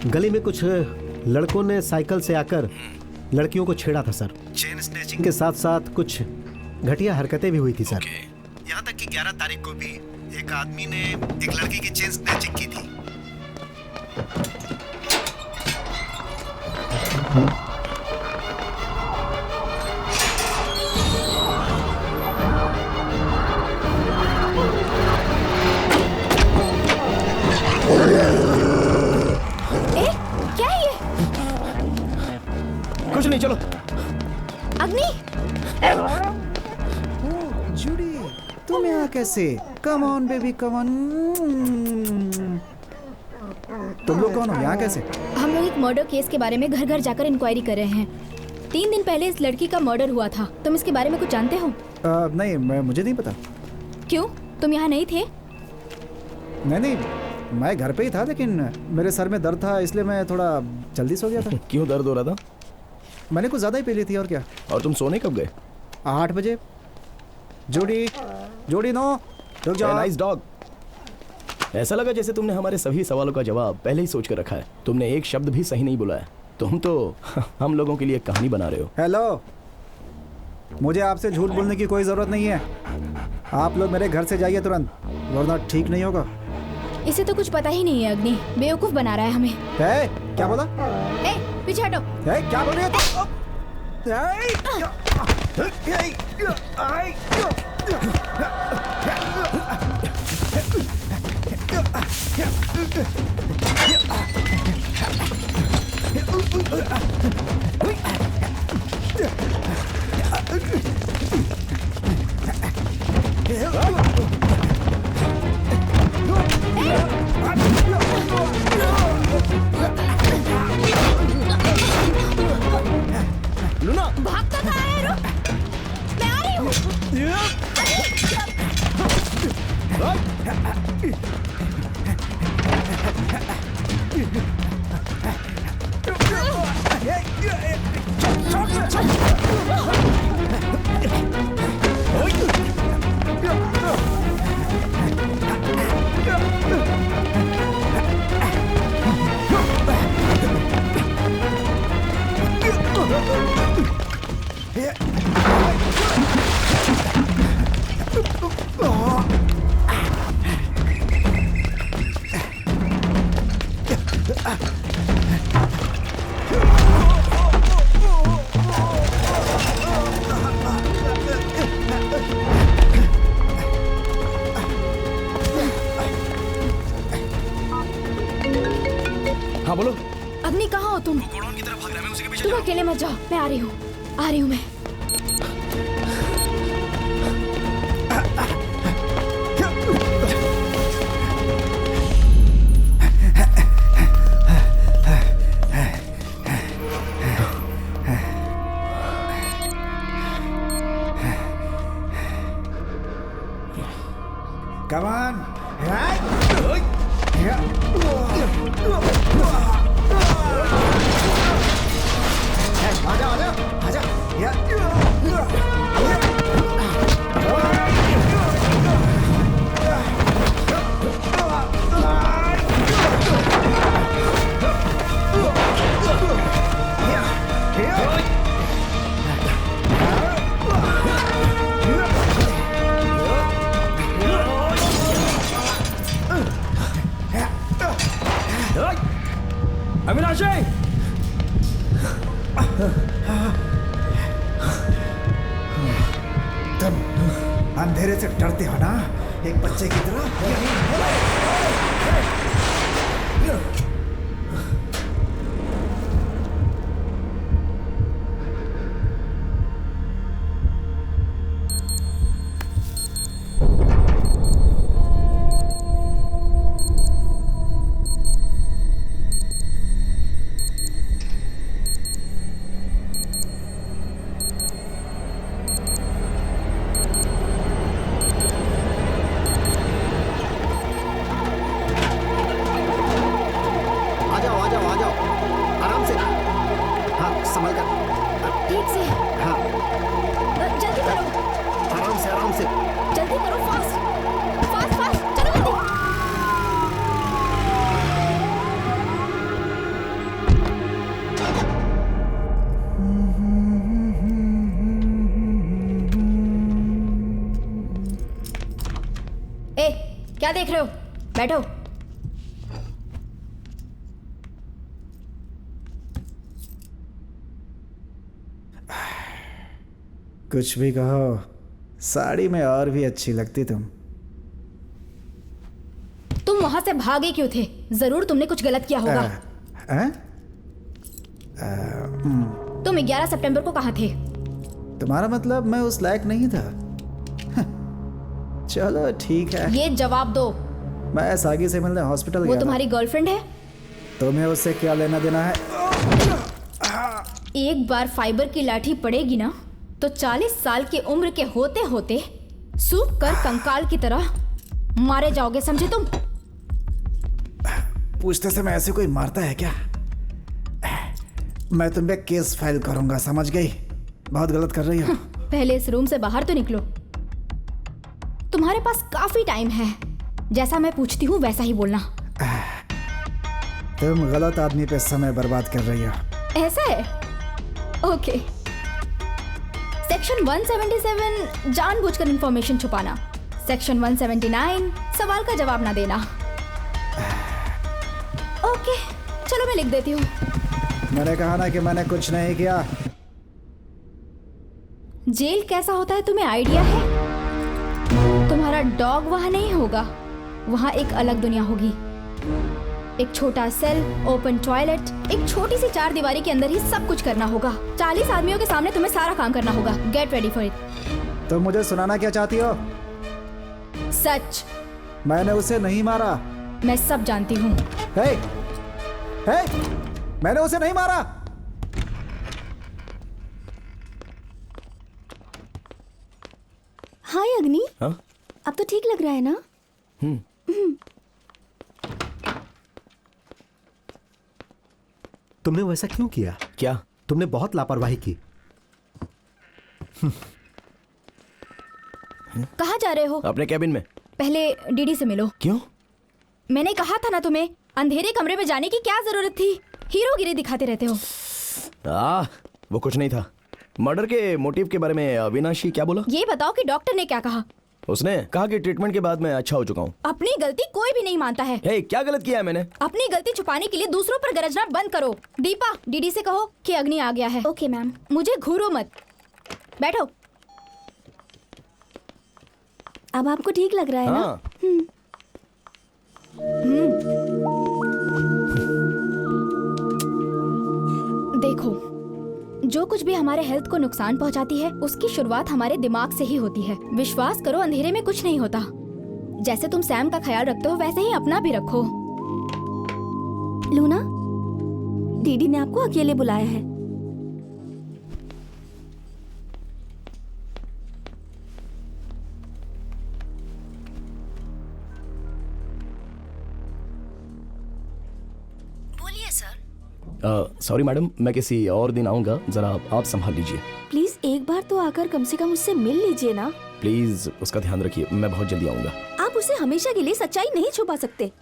गली में कुछ लड़कों ने साइकिल से आकर लड़कियों को छेड़ा था सर। चेन स्नैचिंग के साथ साथ कुछ घटिया हरकतें भी हुई थी सर। यहाँ तक कि 11 तारीख को भी एक आदमी ने एक लड़की की चेन स्नैचिंग की थी। क्या है ये? कुछ नहीं, चलो। अग्नि! जूडी, तुम यहाँ कैसे? Come on baby, come on. तुम लोग कौन हो? यहाँ कैसे? हम लोग एक मर्डर केस के बारे में घर घर जाकर इंक्वायरी कर रहे हैं। 3 दिन पहले इस लड़की का मर्डर हुआ था। तुम इसके बारे में कुछ जानते हो? नहीं, मुझे नहीं पता। क्यों, तुम यहाँ नहीं थे? नहीं, मैं घर पे ही था, लेकिन मेरे सर में दर्द था, इसलिए मैं थोड़ा जल्दी सो गया था। क्यों दर्द हो रहा था? मैंने कुछ ज़्यादा ही पी ली थी, और क्या। और तुम सोने कब गए? 8 बजे। जोड़ी नो, रुक जाओ। Nice dog. ऐसा लगा जैसे तुमने हमारे सभी सवालों का जवाब पहले ही सोच कर रखा है। तुमने एक शब्द भी सही नहीं बोला है। तुम तो हम लोगों के लिए कहानी बना रहे हो। हेलो, मुझे आपसे झूठ बोलने की कोई ज़रूरत नहीं है। आप लोग मेरे घर से जाइए तुरंत, वरना ठीक नहीं होगा। इसे तो कुछ पता ही नहीं है अग्नि, बेवकूफ बना रहा है हमें। क्या बोला? पीछे हटो। क्या बोल रही हो? लूना, भागता कहाँ है? रुक, मैं आ रही हूँ। हाँ बोलो। अग्नि, कहाँ हो तुम? गोडाउन की तरफ भाग रहा है, मैं उसी के पीछे तुम अकेले मत जाओ, मैं आ रही हूँ मैं। Come on. अविनाशी! तुम अंधेरे से डरते हो ना, एक बच्चे की तरह। ठीक से। हाँ। जल्दी करो। आराम से। जल्दी करो, फास्ट, चलो जल्दी। क्या देख रहे हो? बैठो। कुछ भी कहो, साड़ी में और भी अच्छी लगती तुम। तुम वहां से भागे क्यों थे? जरूर तुमने कुछ गलत किया होगा। तुम 11 सितंबर को कहाँ थे? तुम्हारा मतलब मैं उस लायक नहीं था? चलो ठीक है। ये जवाब दो। मैं सागी से मिलने हॉस्पिटल गया। वो तुम्हारी गर्लफ्रेंड है? तुम्हें उससे क्या लेना देना है? एक बार फाइबर की लाठी पड़ेगी ना तो 40 साल की उम्र के होते होते सूख कर कंकाल की तरह मारे जाओगे, समझे तुम? पूछते समय ऐसे कोई मारता है क्या? मैं तुम पे केस फाइल करूंगा, समझ गई? बहुत गलत कर रही हो। पहले इस रूम से बाहर तो निकलो। तुम्हारे पास काफी टाइम है, जैसा मैं पूछती हूँ वैसा ही बोलना। तुम गलत आदमी पे समय बर्बाद कर रही हो। ऐसा है? ओके। सेक्शन 177 जानबूझकर इंफॉर्मेशन छुपाना। सेक्शन 179 सवाल का जवाब ना देना। ओके, चलो मैं लिख देती हूँ। मैंने कहा ना कि मैंने कुछ नहीं किया। जेल कैसा होता है तुम्हें आइडिया है? तुम्हारा डॉग वहां नहीं होगा, वहां एक अलग दुनिया होगी। एक छोटा सेल, ओपन टॉयलेट, एक छोटी सी 4 दीवारी के अंदर ही सब कुछ करना होगा। 40 आदमियों के सामने तुम्हें सारा काम करना होगा। Get ready for it. तुम मुझे सुनाना क्या चाहती हो? सच। मैंने उसे नहीं मारा। मैं सब जानती हूँ। हे, मैंने उसे नहीं मारा। हाय अग्नि। हाँ? अब तो ठीक लग रहा है ना? तुमने वैसा क्यों किया? क्या? तुमने बहुत लापरवाही की। कहाँ जा रहे हो? अपने कैबिन में। पहले डीडी से मिलो। क्यों? मैंने कहा था ना तुम्हें, अंधेरे कमरे में जाने की क्या जरूरत थी? हीरोगिरी दिखाते रहते हो। वो कुछ नहीं था। मर्डर के मोटिव के बारे में अविनाशी क्या बोला? ये बताओ कि डॉक्टर ने क्या कहा? उसने कहा कि ट्रीटमेंट के बाद मैं अच्छा हो चुका हूँ। अपनी गलती कोई भी नहीं मानता है। हे, क्या गलत किया है मैंने? अपनी गलती छुपाने के लिए दूसरों पर गरजना बंद करो। दीपा, डीडी से कहो कि अग्नि आ गया है। Okay ma'am. मुझे घूरो मत, बैठो। अब आपको ठीक लग रहा है ना? देखो, जो कुछ भी हमारे हेल्थ को नुकसान पहुंचाती है उसकी शुरुआत हमारे दिमाग से ही होती है। विश्वास करो, अंधेरे में कुछ नहीं होता। जैसे तुम सैम का ख्याल रखते हो वैसे ही अपना भी रखो। लूना, दीदी ने आपको अकेले बुलाया है। बोलिए सर। सॉरी मैडम, मैं किसी और दिन आऊंगा, जरा आप संभाल लीजिए। प्लीज एक बार तो आकर कम से कम उससे मिल लीजिए ना। प्लीज उसका ध्यान रखिए, मैं बहुत जल्दी आऊंगा। आप उसे हमेशा के लिए सच्चाई नहीं छुपा सकते।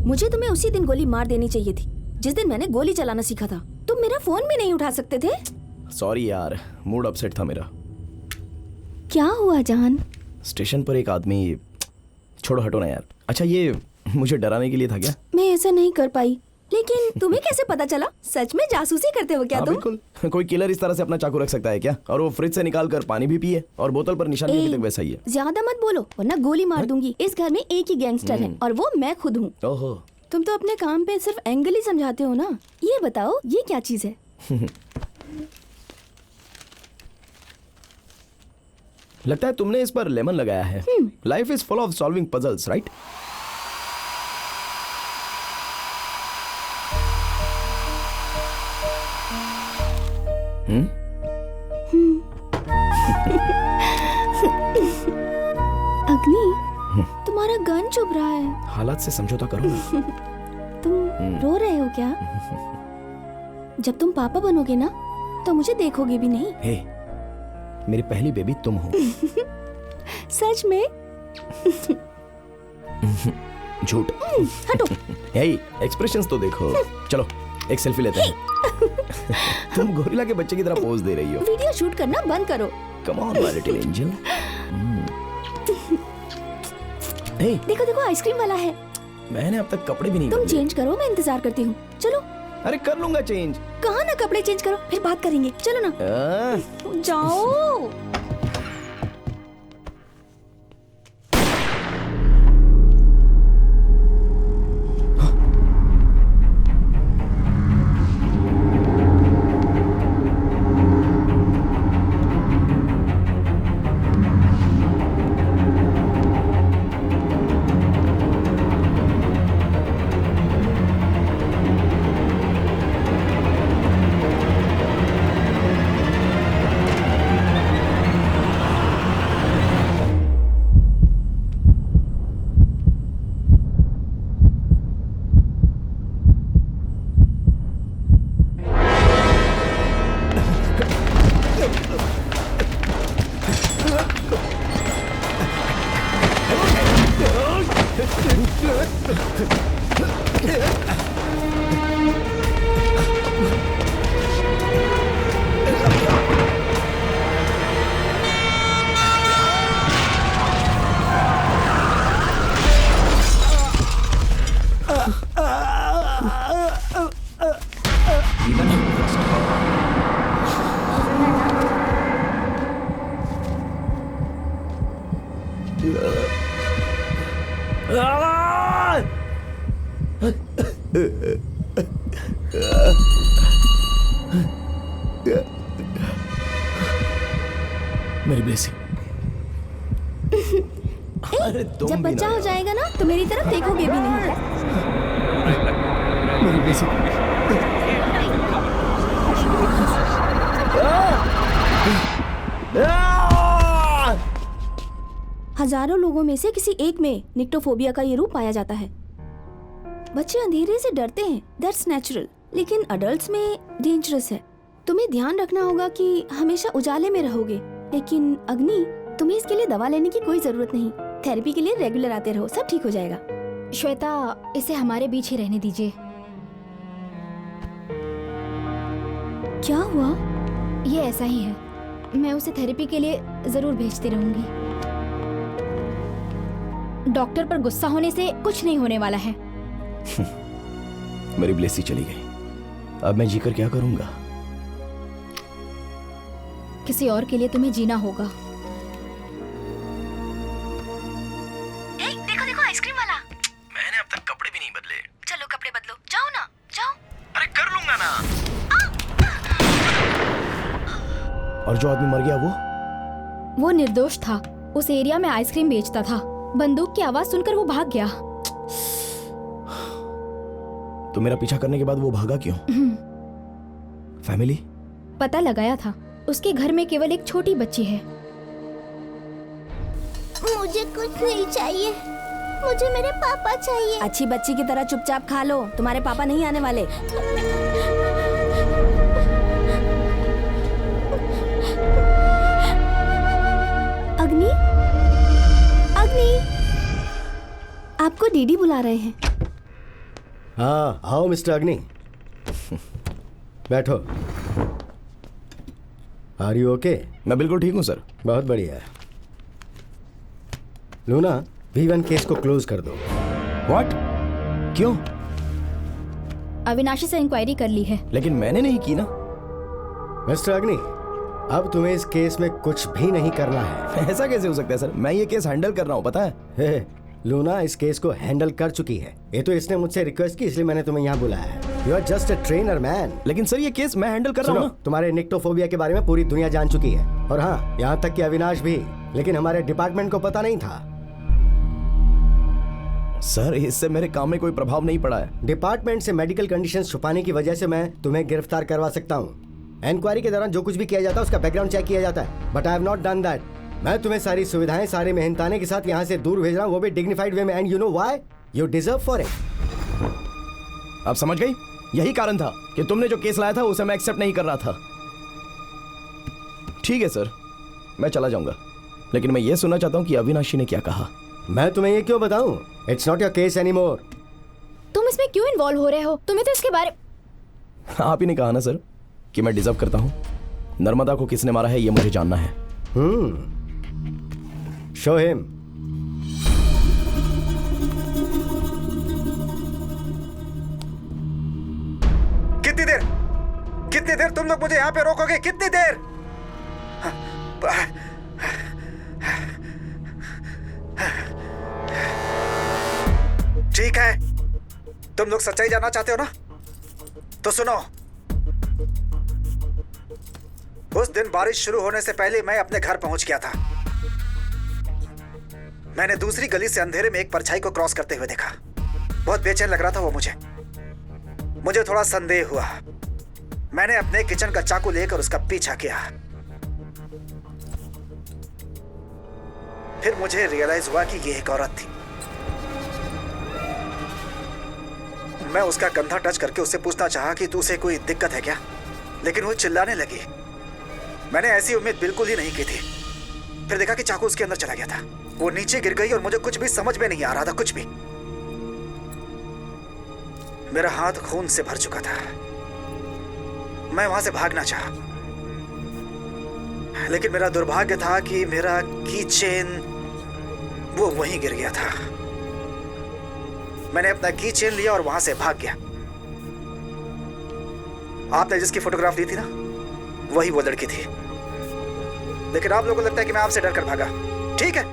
मुझे तुम्हें उसी दिन गोली मार देनी चाहिए थी जिस दिन मैंने गोली चलाना सीखा था। तुम मेरा फोन भी नहीं उठा सकते थे। सॉरी यार, मूड अपसेट था मेरा। क्या हुआ जान? स्टेशन पर एक आदमी। छोड़ो, हटो ना यार। अच्छा, ये मुझे डराने के लिए था क्या? मैं ऐसा नहीं कर पाई, लेकिन तुम्हें कैसे पता चला? सच में जासूसी करते हो क्या तुम? बिल्कुल। कोई किलर इस तरह से अपना चाकू रख सकता है क्या? और वो फ्रिज से निकाल कर पानी भी पिए और बोतल पर निशान भी अभी तक वैसा ही है। ज्यादा मत बोलो वरना गोली मार दूंगी। इस घर में एक ही गैंगस्टर है और वो मैं खुद हूँ। ओहो। तुम तो अपने काम पे सिर्फ एंगल ही समझाते हो ना। ये बताओ, ये क्या चीज है? लगता है तुमने इस पर लेमन लगाया है। Life is full of solving puzzles, right? अग्नि, तुम्हारा गन चुभ रहा है। हालात से समझौता करो ना। तुम रो रहे हो क्या? जब तुम पापा बनोगे ना तो मुझे देखोगे भी नहीं। हे, मेरी पहली बेबी तुम हो। सच में? झूठ। हटो। हे, एक्सप्रेशंस तो देखो। चलो एक सेल्फी लेते हैं। तुम गोरिल्ला के बच्चे की तरह पोज दे रही हो। वीडियो शूट करना बंद करो। Come on my little angel. Hey, देखो देखो आइसक्रीम वाला है। मैंने अब तक कपड़े भी नहीं तुम बदले। चेंज करो, मैं इंतजार करती हूँ। चलो। अरे कर लूंगा चेंज। कहा ना कपड़े चेंज करो, फिर बात करेंगे। चलो ना। जाओ। मेरी ब्लेसिंग। अरे तुम जब भी बच्चा ना हो जाएगा ना तो मेरी तरफ देखोगे भी नहीं। मेरी ब्लेसिंग। हजारों लोगों में से किसी एक में निक्टोफोबिया का ये रूप पाया जाता है। बच्चे अंधेरे से डरते हैं, दैट्स नेचुरल, लेकिन अडल्ट्स में डेंजरस है। तुम्हें ध्यान रखना होगा कि हमेशा उजाले में रहोगे। लेकिन अग्नि, तुम्हें इसके लिए दवा लेने की कोई जरूरत नहीं। थेरेपी के लिए रेगुलर आते रहो, सब ठीक हो जाएगा। श्वेता, इसे हमारे बीच ही रहने दीजिए। क्या हुआ? ये ऐसा ही है, मैं उसे थेरेपी के लिए जरूर भेजती रहूंगी। डॉक्टर पर गुस्सा होने से कुछ नहीं होने वाला है। मेरी ब्लेसी चली गई, अब मैं जीकर क्या करूंगा? किसी और के लिए तुम्हें जीना होगा। देखो देखो आइसक्रीम वाला। मैंने अब तक कपड़े भी नहीं बदले। चलो कपड़े बदलो, जाओ ना, जाओ। अरे कर लूंगा ना। और जो आदमी मर गया वो निर्दोष था। उस एरिया में आइसक्रीम बेचता था। बंदूक की आवाज सुनकर वो भाग गया। तो मेरा पीछा करने के बाद वो भागा क्यों? फैमिली? पता लगाया था, उसके घर में केवल एक छोटी बच्ची है। मुझे कुछ नहीं चाहिए, मुझे मेरे पापा चाहिए। अच्छी बच्ची की तरह चुपचाप खा लो, तुम्हारे पापा नहीं आने वाले। अग्नि, अग्नि, आपको डीडी बुला रहे हैं। हाँ आओ मिस्टर अग्नि, बैठो। Are you okay? मैं बिल्कुल ठीक हूँ सर। बहुत बढ़िया है। लूना, V1 केस को क्लोज कर दो। व्हाट? क्यों? अविनाशी से इंक्वायरी कर ली है। लेकिन मैंने नहीं की ना। मिस्टर अग्नि, अब तुम्हें इस केस में कुछ भी नहीं करना है। ऐसा कैसे हो सकता है सर? मैं ये केस हैंडल कर रहा हूँ, पता है? हे, लूना इस केस को हैंडल कर चुकी है। ये तो इसने मुझसे रिक्वेस्ट की, इसलिए मैंने तुम्हें यहाँ बुलाया है। You are just a trainer man. लेकिन सर ये केस मैं हैंडल कर रहा हूँ ना। तुम्हारे निक्टोफोबिया के बारे में पूरी दुनिया जान चुकी है। और हाँ, यहाँ तक कि अविनाश भी, लेकिन हमारे डिपार्टमेंट को पता नहीं था। सर, इससे मेरे काम में कोई प्रभाव नहीं पड़ा है। डिपार्टमेंट से मेडिकल कंडीशंस छुपाने की वजह से मैं तुम्हें गिरफ्तार करवा सकता हूँ। इंक्वायरी के दौरान जो कुछ भी किया जाता है उसका बैकग्राउंड चेक किया जाता है, but I have not done that. मैं तुम्हें सारी सुविधाएं सारे मेहनताने के साथ यहाँ से दूर भेज रहा हूँ, वो भी डिग्निफाइड वे में, and you know why? You deserve for it. आप समझ गई? यही कारण था कि तुमने जो केस लाया था उसे मैं एक्सेप्ट नहीं कर रहा था। ठीक है सर, मैं चला जाऊंगा, लेकिन मैं ये सुनना चाहता हूँ कि अविनाशी ने क्या कहा। मैं तुम्हें ये क्यों बताऊं? It's not your case anymore. तुम इसमें क्यों इन्वॉल्व हो रहे हो? तुम्हें तो इसके बारे आप ही ने कहा ना सर कि मैं डिजर्व करता हूँ। नर्मदा को किसने मारा है ये मुझे जानना है। Show him. कितनी देर तुम लोग मुझे यहाँ पे रोकोगे? कितनी देर? ठीक है, तुम लोग सच्चाई जानना चाहते हो ना? तो सुनो, उस दिन बारिश शुरू होने से पहले मैं अपने घर पहुंच गया था। मैंने दूसरी गली से अंधेरे में एक परछाई को क्रॉस करते हुए देखा। बहुत बेचैन लग रहा था वो मुझे थोड़ा संदेह हुआ। मैंने अपने किचन का चाकू लेकर उसका पीछा किया। फिर मुझे रियलाइज हुआ कि ये एक औरत थी। मैं उसका कंधा टच करके उससे पूछना चाहा कि तुझे कोई दिक्कत है क्या, लेकिन वो चिल्लाने लगी। मैंने ऐसी उम्मीद बिल्कुल ही नहीं की थी। फिर देखा कि चाकू उसके अंदर चला गया था। वो नीचे गिर गई और मुझे कुछ भी समझ में नहीं आ रहा था, कुछ भी। मेरा हाथ खून से भर चुका था। मैं वहां से भागना चाहा, लेकिन मेरा दुर्भाग्य था कि मेरा की चेन वो वहीं गिर गया था। मैंने अपना की चेन लिया और वहां से भाग गया। आपने जिसकी फोटोग्राफ ली थी ना, वही वो लड़की थी। लेकिन आप लोगों को लगता है कि मैं आपसे डरकर भागा, ठीक है?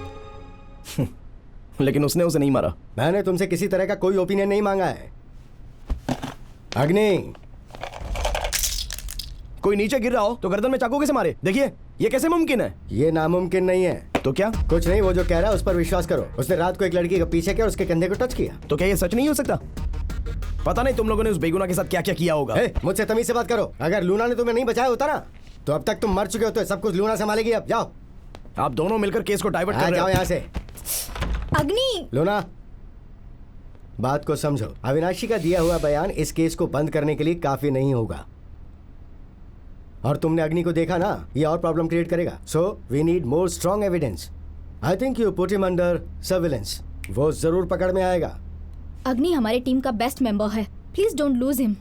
लेकिन उसने उसे नहीं मारा। मैंने तुमसे किसी तरह का कोई ओपिनियन नहीं मांगा है। अग्नि, कोई नीचे गिर रहा हो तो गर्दन में चाकू कैसे मारे? देखिए, ये कैसे मुमकिन है? ये नामुमकिन नहीं है। तो क्या? कुछ नहीं, वो जो कह रहा है उस पर विश्वास करो। उसने रात को एक लड़की का पीछे किया और उसके कंधे को टच किया। तो क्या ये सच नहीं हो सकता? पता नहीं तुम लोगों ने उस बेगुनाह के साथ क्या क्या किया होगा। मुझसे तमीज से बात करो। अगर लूना ने तुम्हें नहीं बचाया होता ना, तो अब तक तुम मर चुके होते। सब कुछ लूना संभालेगी। अब जाओ। आप दोनों मिलकर केस को डाइवर्ट कर रहे हो। जाओ यहाँ से। अग्नि, लूना, बात को समझो। अविनाशी का दिया हुआ बयान इस केस को बंद करने के लिए काफी नहीं होगा। और तुमने अग्नि को देखा ना, ये और प्रॉब्लम क्रिएट करेगा। So we need more strong evidence. I think you put him under surveillance. वो जरूर पकड़ में आएगा। अग्नि हमारी टीम का बेस्ट मेंबर है। Please don't lose him.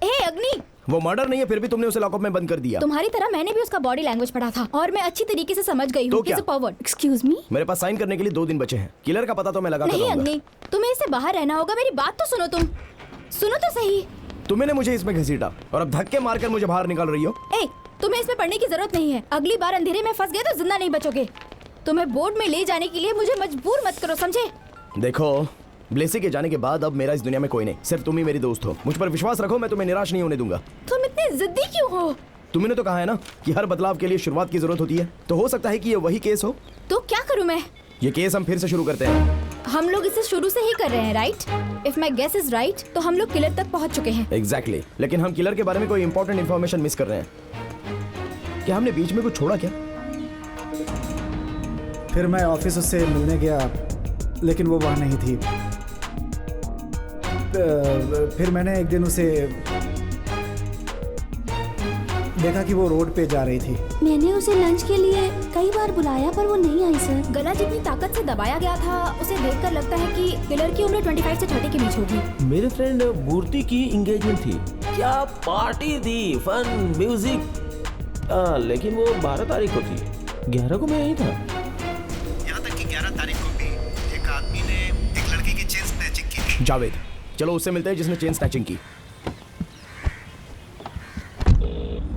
Hey Agni, वो मर्डर नहीं है, फिर भी तुमने उसे लॉकअप में बंद कर दिया। तुम्हारी तरह मैंने भी उसका बॉडी लैंग्वेज पढ़ा था और मैं अच्छी तरीके से समझ गई हूँ। तो क्या? एक्सक्यूज मी, मेरे पास साइन करने के लिए 2 दिन बचे हैं। किलर का पता तो मैं लगा कर नहीं रहूंगा। अग्नि, तुम्हें इससे बाहर रहना होगा। मेरी बात तो सुनो। तुम सुनो तो सही। तुमने मुझे इसमें घसीटा और अब धक्के मारकर मुझे बाहर निकाल रही हो। ए, तुम्हें इसमें पढ़ने की जरूरत नहीं है। अगली बार अंधेरे में फंस गए तो जिंदा नहीं बचोगे। तुम्हें बोर्ड में ले जाने के लिए मुझे मजबूर मत करो, समझे? देखो, ब्लेसी के जाने के बाद अब मेरा इस दुनिया में कोई नहीं, सिर्फ तुम ही मेरी दोस्त हो। मुझ पर विश्वास रखो, मैं तुम्हें निराश नहीं होने दूंगा। तुम इतने जिद्दी क्यों हो? तुमने तो कहा है ना कि हर बदलाव के लिए शुरुआत की जरूरत होती है, तो हो सकता है कि ये वही केस हो। तो क्या करूं मैं? ये केस हम फिर से शुरू करते हैं। हम लोग इसे शुरू से ही कर रहे हैं, right? If my guess is right, तो हम लोग किलर तक पहुंच चुके हैं। एग्जैक्टली, लेकिन हम किलर के बारे में कोई इंपॉर्टेंट इन्फॉर्मेशन मिस कर रहे हैं। क्या हमने बीच में कुछ छोड़ा क्या? फिर मैं ऑफिस उससे मिलने गया, लेकिन वो वहाँ नहीं थी। फिर मैंने एक दिन उसे देखा कि वो रोड पे जा रही थी। मैंने उसे लंच के लिए कई बार बुलाया पर वो नहीं आई सर। गला जितनी ताकत से दबाया गया था, उसे देखकर लगता है कि किलर की उम्र 25 से 30 के बीच होगी। मेरे फ्रेंड मूर्ति की एंगेजमेंट थी। क्या पार्टी थी, फन, म्यूजिक। लेकिन वो 12 तारीख को थी। 11 को मैं यहीं था। यहाँ तक कि 11 तारीख को भी एक आदमी ने एक लड़की की चेन स्नैचिंग की। जावेद, चलो उससे मिलते हैं जिसने चेन स्नैचिंग की।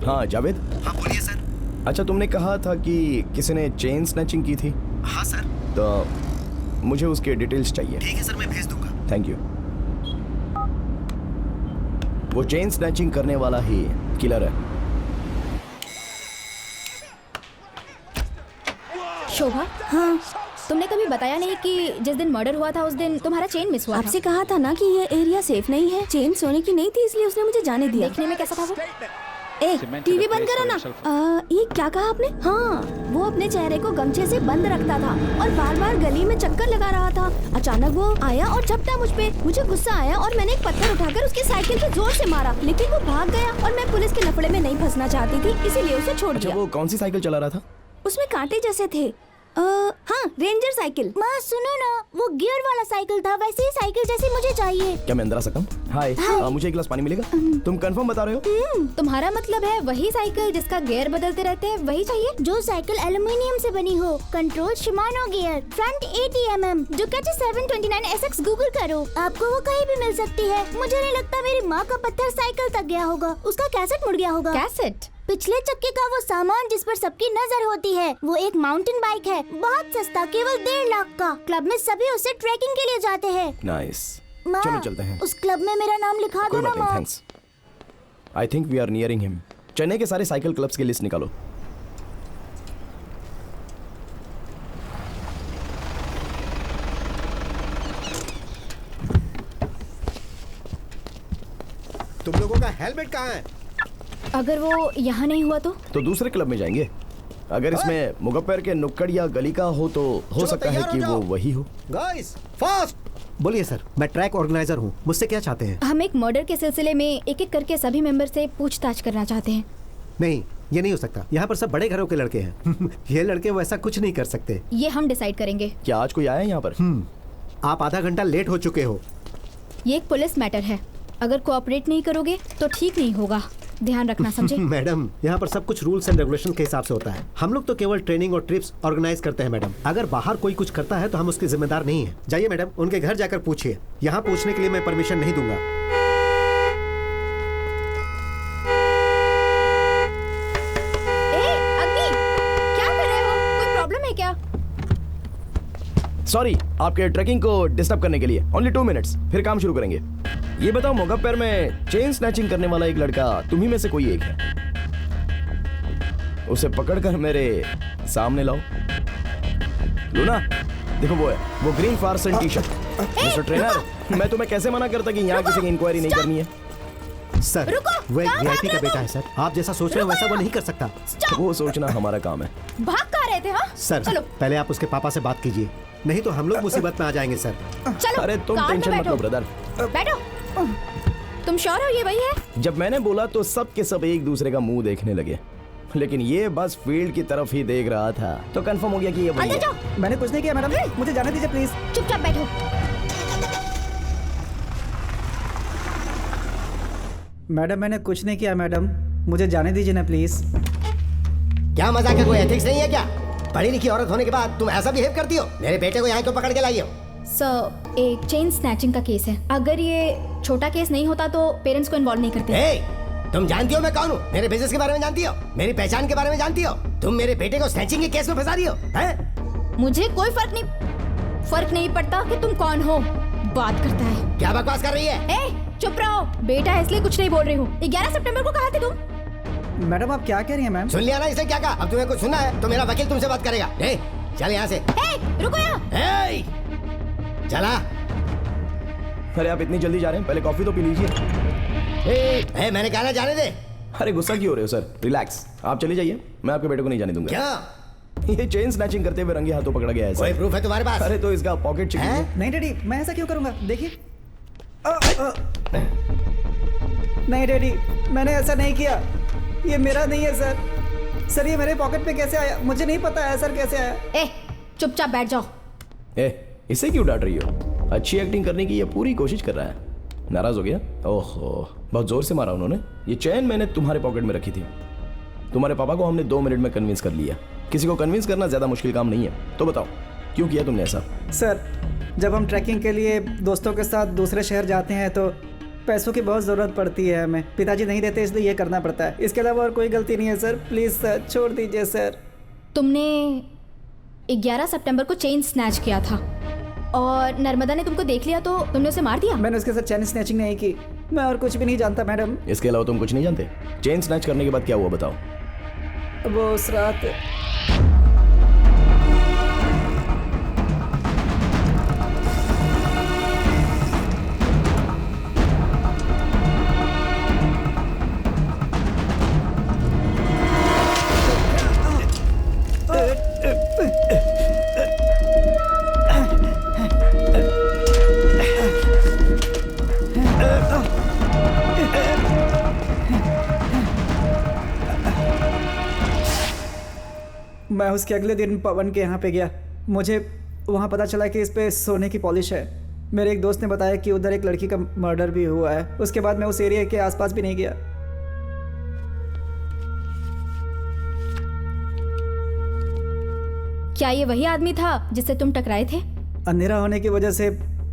हाँ जावेद। हाँ बोलिए सर। अच्छा, तुमने कहा था कि किसी ने चेन स्नैचिंग की थी। हाँ सर। तो मुझे उसके डिटेल्स चाहिए। ठीक है सर, मैं भेज दूंगा। Thank you. वो चेन स्नैचिंग करने वाला ही किलर है। शोभा, हाँ, तुमने कभी बताया नहीं कि जिस दिन मर्डर हुआ था उस दिन तुम्हारा चेन मिस हुआ था। आपसे कहा था ना कि ये एरिया सेफ नहीं है। चेन सोने की नहीं थी, इसलिए उसने मुझे जाने दिया। देखने में कैसा था वो? ए, टीवी बंद करो ना। ये क्या कहा आपने? हाँ, वो अपने चेहरे को गमछे से बंद रखता था और बार बार गली में चक्कर लगा रहा था। अचानक वो आया और झपटा मुझ पे। मुझे गुस्सा आया और मैंने एक पत्थर उठाकर उसकी साइकिल पे जोर से मारा, लेकिन वो भाग गया और मैं पुलिस के लफड़े में नहीं फंसना चाहती थी, इसीलिए उसे छोड़ अच्छा, दिया। वो कौन सी साइकिल चला रहा था? उसमें कांटे जैसे थे। हाँ, रेंजर साइकिल। माँ सुनो ना, वो गियर वाला साइकिल था, वैसे ही साइकिल जैसी मुझे चाहिए। क्या मैं अंदर आ सकता हूँ? हाय, मुझे एक गिलास पानी मिलेगा? तुम कंफर्म बता रहे हो? तुम्हारा मतलब है वही साइकिल जिसका गियर बदलते रहते हैं, वही चाहिए? जो साइकिल एल्युमिनियम से बनी हो, control Shimano gear, front 80 mm, Ducati 729 SX। Google करो, आपको वो कहीं भी मिल सकती है। मुझे नहीं लगता मेरी माँ का पत्थर साइकिल तक गया होगा, उसका कैसेट मुड़ गया होगा। कैसेट? पिछले चक्के का वो सामान जिस पर सबकी नजर होती है, वो एक माउंटेन बाइक है, बहुत सस्ता, केवल 1.5 लाख का। क्लब में सभी उसे ट्रैकिंग के लिए जाते हैं। नाइस, माँ, चलो चलते हैं। उस क्लब में मेरा नाम लिखा दो कोई ना बात नहीं, माँ। Thanks. I think we are nearing him. Chennai के सारे साइकिल क्लब्स की लिस्ट निकालो। तुम लोगों का हेलमेट कहाँ है? अगर वो यहाँ नहीं हुआ तो दूसरे क्लब में जाएंगे। अगर इसमें मुगप्पर के नुक्कड़ या गली का हो तो हो सकता है कि वो वही हो। Guys, fast! बोलिए सर, मैं ट्रैक ऑर्गेनाइजर हूँ, मुझसे क्या चाहते हैं? हम एक मर्डर के सिलसिले में एक एक करके सभी मेंबर से पूछताछ करना चाहते हैं। नहीं, ये नहीं हो सकता। यहाँ पर सब बड़े घरों के लड़के हैं। ये लड़के वैसा कुछ नहीं कर सकते। ये हम डिसाइड करेंगे। क्या आज कोई आया है यहाँ पर? आप आधा घंटा लेट हो चुके हो। ये एक पुलिस मैटर है, अगर कोऑपरेट नहीं करोगे तो ठीक नहीं होगा, ध्यान रखना, समझे? मैडम, यहाँ पर सब कुछ रूल्स एंड रेगुलेशन के हिसाब से होता है। हम लोग तो केवल ट्रेनिंग और ट्रिप्स ऑर्गेनाइज करते हैं मैडम। अगर बाहर कोई कुछ करता है तो हम उसके जिम्मेदार नहीं है। जाइए मैडम, उनके घर जाकर पूछिए। यहाँ पूछने के लिए मैं परमिशन नहीं दूंगा। अग्नि, क्या कर रहे हो? कोई प्रॉब्लम है क्या? सॉरी आपके ट्रैकिंग को डिस्टर्ब करने के लिए। ओनली 2 मिनट्स, फिर काम शुरू करेंगे। ये बताओ, मुगप्पर में चेन स्नैचिंग करने वाला एक लड़का तुम्ही में से कोई एक है? उसे पकड़कर मेरे सामने लाओ। लूना, देखो वो है, वो ग्रीन फार्सन टी शर्ट। मिस्टर ट्रेनर, मैं तुम्हें कैसे मना करता कि यहाँ किसी की इंक्वायरी नहीं करनी है? सर, वो एक वीआईपी का बेटा है सर। आप जैसा सोच रहे हो वैसा वो नहीं कर सकता। वो सोचना हमारा काम है। भाग कहाँ रहे थे? हाँ सर, चलो। पहले आप उसके पापा से बात कीजिए, नहीं तो हम लोग मुसीबत में आ जाएंगे सर। चलो, अरे तुम कार में टेंशन मत लो बैठो। ब्रदर। बैठो। तुम श्योर हो ये वही है? जब मैंने बोला तो सब के सब एक दूसरे का मुंह देखने लगे, लेकिन ये बस फील्ड की तरफ ही देख रहा था तो कंफर्म हो गया कि ये वही अंदर है। जाओ। मैंने कुछ नहीं किया मैडम, मुझे जाने दीजिए प्लीज। चुपचाप बैठो। मैडम, मैंने कुछ नहीं किया मैडम, मुझे जाने दीजिए ना प्लीज। क्या मजाक है? कोई एथिक्स नहीं है क्या? पढ़ी लिखी औरत होने के बाद तुम ऐसा बिहेव करती हो? मेरे बेटे को यहाँ क्यों पकड़ के लाई हो? सर, एक चेन स्नैचिंग का केस है। अगर ये छोटा केस नहीं होता तो पेरेंट्स को इन्वॉल्व नहीं करते। ए, तुम जानती हो मैं कौन हूँ? मेरे बिजनेस के बारे में जानती हो? मेरी पहचान के बारे में जानती हो? तुम मेरे बेटे को स्नैचिंग के केस में फंसा रही हो? हैं? मुझे कोई फर्क नहीं पड़ता कि तुम कौन हो। बात करता है। क्या बकवास कर रही है? ए, चुप रहो। बेटा है इसलिए कुछ नहीं बोल रही हूँ। 11 सितंबर को कहा थे तुम? मैडम, आप क्या कह रही हैं मैम? सुन लिया ना इसे क्या कहा? अब तुम्हें कुछ सुनना है तो मेरा वकील तुमसे बात करेगा। ए, चल यहाँ से। रुको यहाँ। ए, चला। अरे आप इतनी जल्दी जा रहे हैं? पहले कॉफी तो पी लीजिए। ए, मैंने कहा ना जाने दे। अरे गुस्सा क्यों हो रहे हो सर? रिलैक्स, आप चले जाइए, मैं आपके बेटे को नहीं जाने दूंगा। क्या? ये चेन स्नैचिंग करते हुए रंगे हाथों पकड़ा गया है। कोई प्रूफ है तुम्हारे पास? अरे तो इसका पॉकेट चेक कीजिए। नहीं डैडी, मैं ऐसा क्यों करूंगा? देखिए। नहीं डैडी, मैंने ऐसा नहीं किया। ये मेरा नहीं है सर। सर, ये मेरे पॉकेट में कैसे आया? मुझे नहीं पता है सर कैसे आया। ए, चुपचाप बैठ जाओ। इसे क्यों डांट रही हो? अच्छी एक्टिंग करने की ये पूरी कोशिश कर रहा है। नाराज हो गया? ओहो, बहुत जोर से मारा उन्होंने। ये चेन मैंने तुम्हारे पॉकेट में रखी थी। तुम्हारे पापा को हमने 2 मिनट में कन्विंस कर लिया। किसी को कन्विंस करना ज्यादा मुश्किल काम नहीं है। तो बताओ, क्यों किया तुमने ऐसा? सर, जब हम ट्रैकिंग के लिए दोस्तों के साथ दूसरे शहर जाते हैं तो पैसों की बहुत ज़रूरत पड़ती है हमें। पिताजी नहीं देते इसलिए ये करना पड़ता है। इसके अलावा और कोई गलती नहीं है सर। प्लीज़ सर, छोड़ दीजिए सर। तुमने 11 सितंबर को चेन स्नैच किया था और नर्मदा ने तुमको देख लिया तो तुमने उसे मार दिया? मैंने उसके साथ चेन स्नैचिंग नहीं की। मैं और कुछ भी नहीं जानता मैडम। इसके अलावा तुम कुछ नहीं जानते? चेन स्नैच करने के बाद क्या हुआ बताओ? वो उस रात मैं उसके अगले दिन पवन के यहाँ पे गया। मुझे वहाँ पता चला कि इस पे सोने की पॉलिश है। मेरे एक दोस्त ने बताया कि उधर एक लड़की का मर्डर भी हुआ है। उसके बाद मैं उस एरिया के आसपास भी नहीं गया। क्या ये वही आदमी था जिससे तुम टकराए थे? अंधेरा होने की वजह से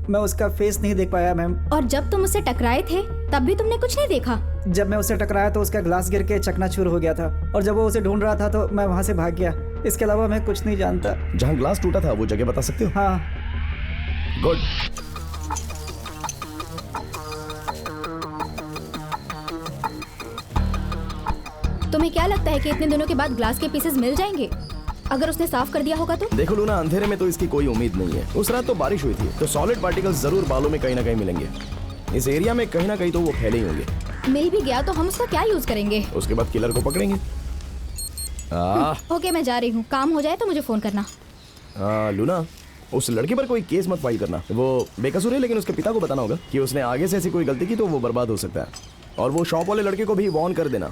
मैं उसका फेस नहीं देख पाया मैम। और जब तुम उससे टकराए थे तब भी तुमने कुछ नहीं देखा? जब मैं उससे टकराया तो उसका ग्लास गिर के चकनाचूर हो गया था, और जब वो उसे ढूंढ रहा था तो मैं वहाँ से भाग गया। इसके अलावा मैं कुछ नहीं जानता। जहाँ ग्लास टूटा था वो जगह बता सकते हो? हाँ। गुड। तुम्हें क्या लगता है कि इतने दिनों के बाद ग्लास के पीसेस मिल जाएंगे अगर उसने साफ कर दिया होगा तो? देखो लूना, अंधेरे में तो इसकी कोई उम्मीद नहीं है। उस रात तो बारिश हुई थी, तो सॉलिड पार्टिकल्स जरूर बालों में कहीं ना कहीं मिलेंगे। इस एरिया में कहीं ना कहीं तो वो फैले ही होंगे। मिल भी गया तो हम उसका क्या यूज करेंगे? उसके बाद किलर को पकड़ेंगे। ओके, मैं जा रही हूँ। काम हो जाए तो मुझे फोन करना। लूना, उस लड़के पर कोई केस मत फाइल करना। वो बेकसूर है, लेकिन उसके पिता को बताना होगा कि उसने आगे से ऐसी कोई गलती की तो वो बर्बाद हो सकता है। और वो शॉप वाले लड़के को भी वार्न कर देना।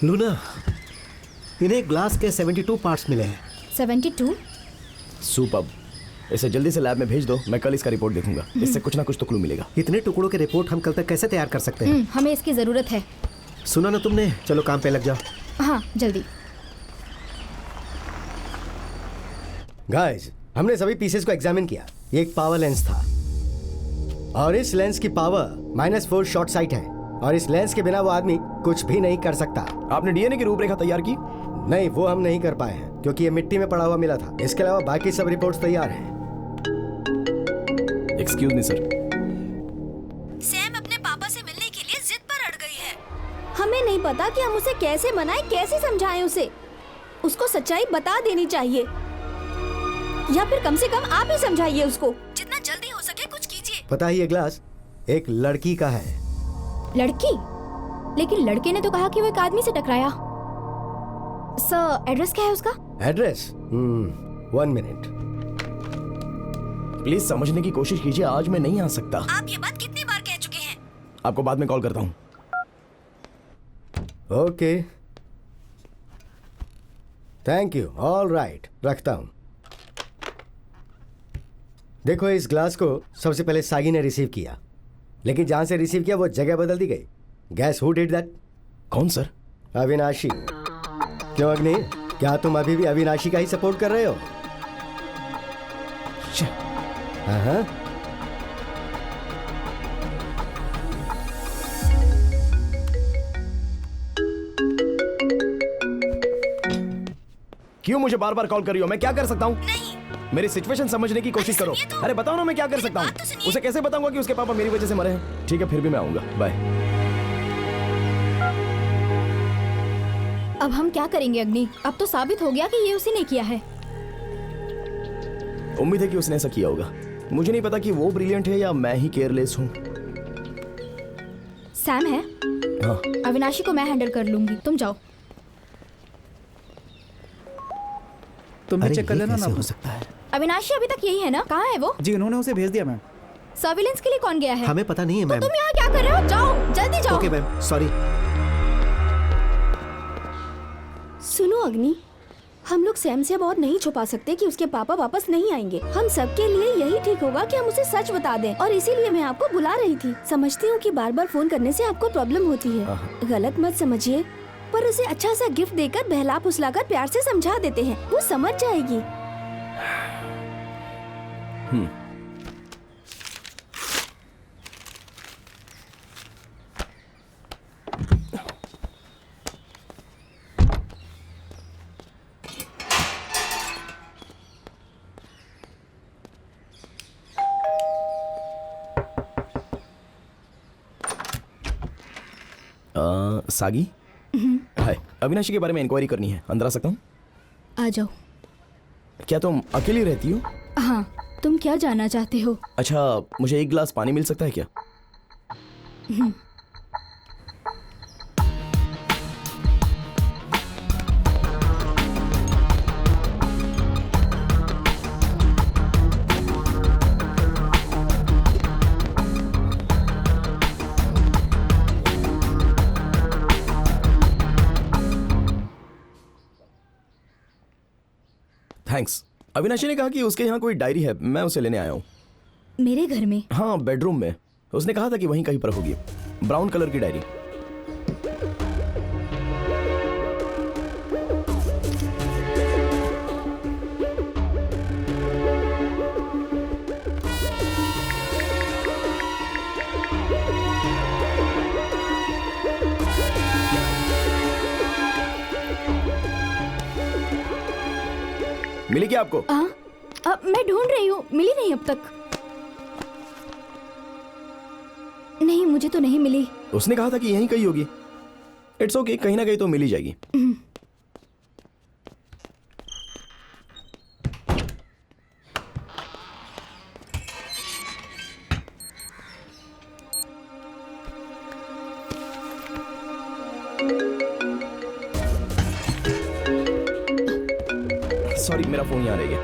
लूना, इन्हें ग्लास के 72 पार्ट्स मिले हैं। 72? सुपर्ब। इसे जल्दी से लैब में भेज दो, मैं कल इसका रिपोर्ट देखूंगा। इससे कुछ ना कुछ तो क्लू मिलेगा। इतने टुकड़ों के रिपोर्ट हम कल तक कैसे तैयार कर सकते हैं? हमें इसकी जरूरत है। सुना ना तुमने? चलो काम पे लग जाओ। हाँ, जल्दी। गाइस, हमने सभी पीसेस को एग्जामिन किया। ये एक पावर लेंस था, और इस लेंस की पावर -4 शॉर्ट साइट है, और इस लेंस के बिना वो आदमी कुछ भी नहीं कर सकता। आपने डीएनए की रूपरेखा तैयार की? नहीं, वो हम नहीं कर पाए हैं क्योंकि ये मिट्टी में पड़ा हुआ मिला था। इसके अलावा बाकी सब रिपोर्ट्स तैयार हैं। Excuse me sir. सैम अपने पापा से मिलने के लिए जिद पर अड़ गई है। हमें नहीं पता कि हम उसे कैसे मनाएं, कैसे समझाएं उसे। उसको सच्चाई बता देनी चाहिए, या फिर कम से कम आप ही समझाइए उसको। जितना जल्दी हो सके कुछ कीजिए। पता ही ये ग्लास एक लड़की का है। लड़की? लेकिन लड़के ने तो कहा कि वो एक आदमी से टकराया। सर, एड्रेस क्या है उसका? एड्रेस? 1 मिनट। प्लीज समझने की कोशिश कीजिए, आज मैं नहीं आ सकता। आप ये बात कितनी बार कह चुके हैं? आपको बाद में कॉल करता हूँ। Okay, thank you. All right, रखता हूँ। देखो, इस ग्लास को सबसे पहले सागी ने रिसीव किया, लेकिन जहां से रिसीव किया वो जगह बदल दी गई। Gas who did that? कौन सर? अविनाशी। क्यों अग्नि, क्या तुम अभी भी अविनाशी का ही सपोर्ट कर रहे हो? हाँ। क्यों मुझे बार बार कॉल कर रही हो? मैं क्या कर सकता हूँ? मेरी सिचुएशन समझने की कोशिश करो। अरे बताओ ना, मैं क्या कर सकता हूँ? उसे कैसे बताऊंगा कि उसके पापा मेरी वजह से मरे हैं? ठीक है, फिर भी मैं आऊंगा। बाय। अब हम क्या करेंगे अग्नि? अब तो साबित हो गया कि ये उसी ने किया है। उम्मीद है कि उसने ऐसा किया होगा। मुझे नहीं पता कि वो ब्रिलियंट है या मैं ही केयरलेस हूँ। सैम है? हाँ। अविनाशी को मैं हैंडल कर लूंगी, तुम जाओ। तुम चेक कर लेना ना। हो सकता है। अविनाशी अभी तक यही है ना? कहाँ है वो? जी, उन्होंने उसे भेज दिया मैम। सर्विलेंस के लिए कौन गया है? हमें पता नहीं है मैम। तुम यहाँ क्या कर रहे हो? जाओ, जल्दी जाओ। Okay ma'am, sorry. सुनो अग्नि, हम लोग सैम से बहुत नहीं छुपा सकते कि उसके पापा वापस नहीं आएंगे। हम सबके लिए यही ठीक होगा कि हम उसे सच बता दें, और इसीलिए मैं आपको बुला रही थी। समझती हूँ कि बार बार फोन करने से आपको प्रॉब्लम होती है, गलत मत समझिए, पर उसे अच्छा सा गिफ्ट देकर बहला फुसलाकर प्यार से समझा देते हैं, वो समझ जाएगी। सागी, हाय। अविनाशी के बारे में इंक्वायरी करनी है, अंदर आ सकता हूँ? आ जाओ। क्या तुम अकेली रहती हो? हाँ, तुम क्या जानना चाहते हो? अच्छा, मुझे एक गिलास पानी मिल सकता है क्या? थैंक्स। अविनाशी ने कहा कि उसके यहाँ कोई डायरी है, मैं उसे लेने आया हूँ। मेरे घर में? हाँ, बेडरूम में। उसने कहा था कि वहीं कहीं पर होगी, ब्राउन कलर की डायरी। मिली क्या आपको? मैं ढूंढ रही हूँ, मिली नहीं अब तक। नहीं, मुझे तो नहीं मिली। उसने कहा था कि यहीं कहीं होगी। इट्स ओके, कहीं ना कहीं तो मिल ही जाएगी। सॉरी, मेरा फोन यहाँ रह गया।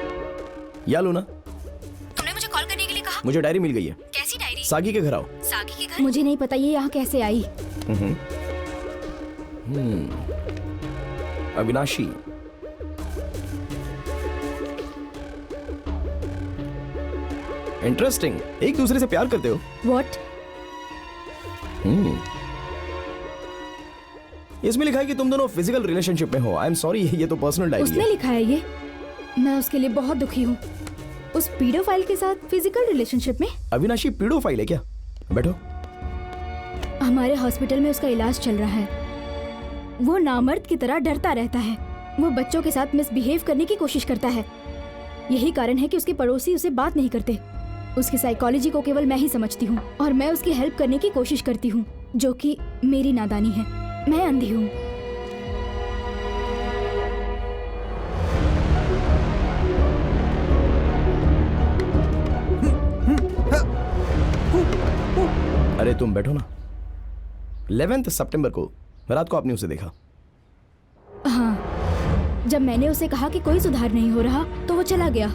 या लूना, तुमने मुझे कॉल करने के लिए कहा। मुझे डायरी मिल गई है। कैसी डायरी? सागी के घर आओ। सागी के घर? मुझे नहीं पता ये यहाँ कैसे आई। अविनाशी, इंटरेस्टिंग। एक दूसरे से प्यार करते हो? What? इसमें लिखा है कि तुम दोनों फिजिकल रिलेशनशिप में हो। आई एम सॉरी, ये तो पर्सनल डायरी है। उसने लिखा है ये। मैं उसके लिए बहुत दुखी हूँ। उस पीडोफाइल के साथ फिजिकल रिलेशनशिप में? अविनाशी पीडोफाइल है क्या? बैठो। हमारे हॉस्पिटल में उसका इलाज चल रहा है। वो नामर्द की तरह डरता रहता है। वो बच्चों के साथ मिसबिहेव करने की कोशिश करता है। यही कारण है कि उसके पड़ोसी उसे बात नहीं करते। उसकी साइकोलॉजी को केवल मैं ही समझती हूँ और मैं उसकी हेल्प करने की कोशिश करती हूँ, जो कि मेरी नादानी है। मैं अंधी हूँ। अरे तुम बैठो ना। 11 सितंबर को रात को आपने उसे देखा। हाँ, जब मैंने उसे कहा कि कोई सुधार नहीं हो रहा तो वो चला गया।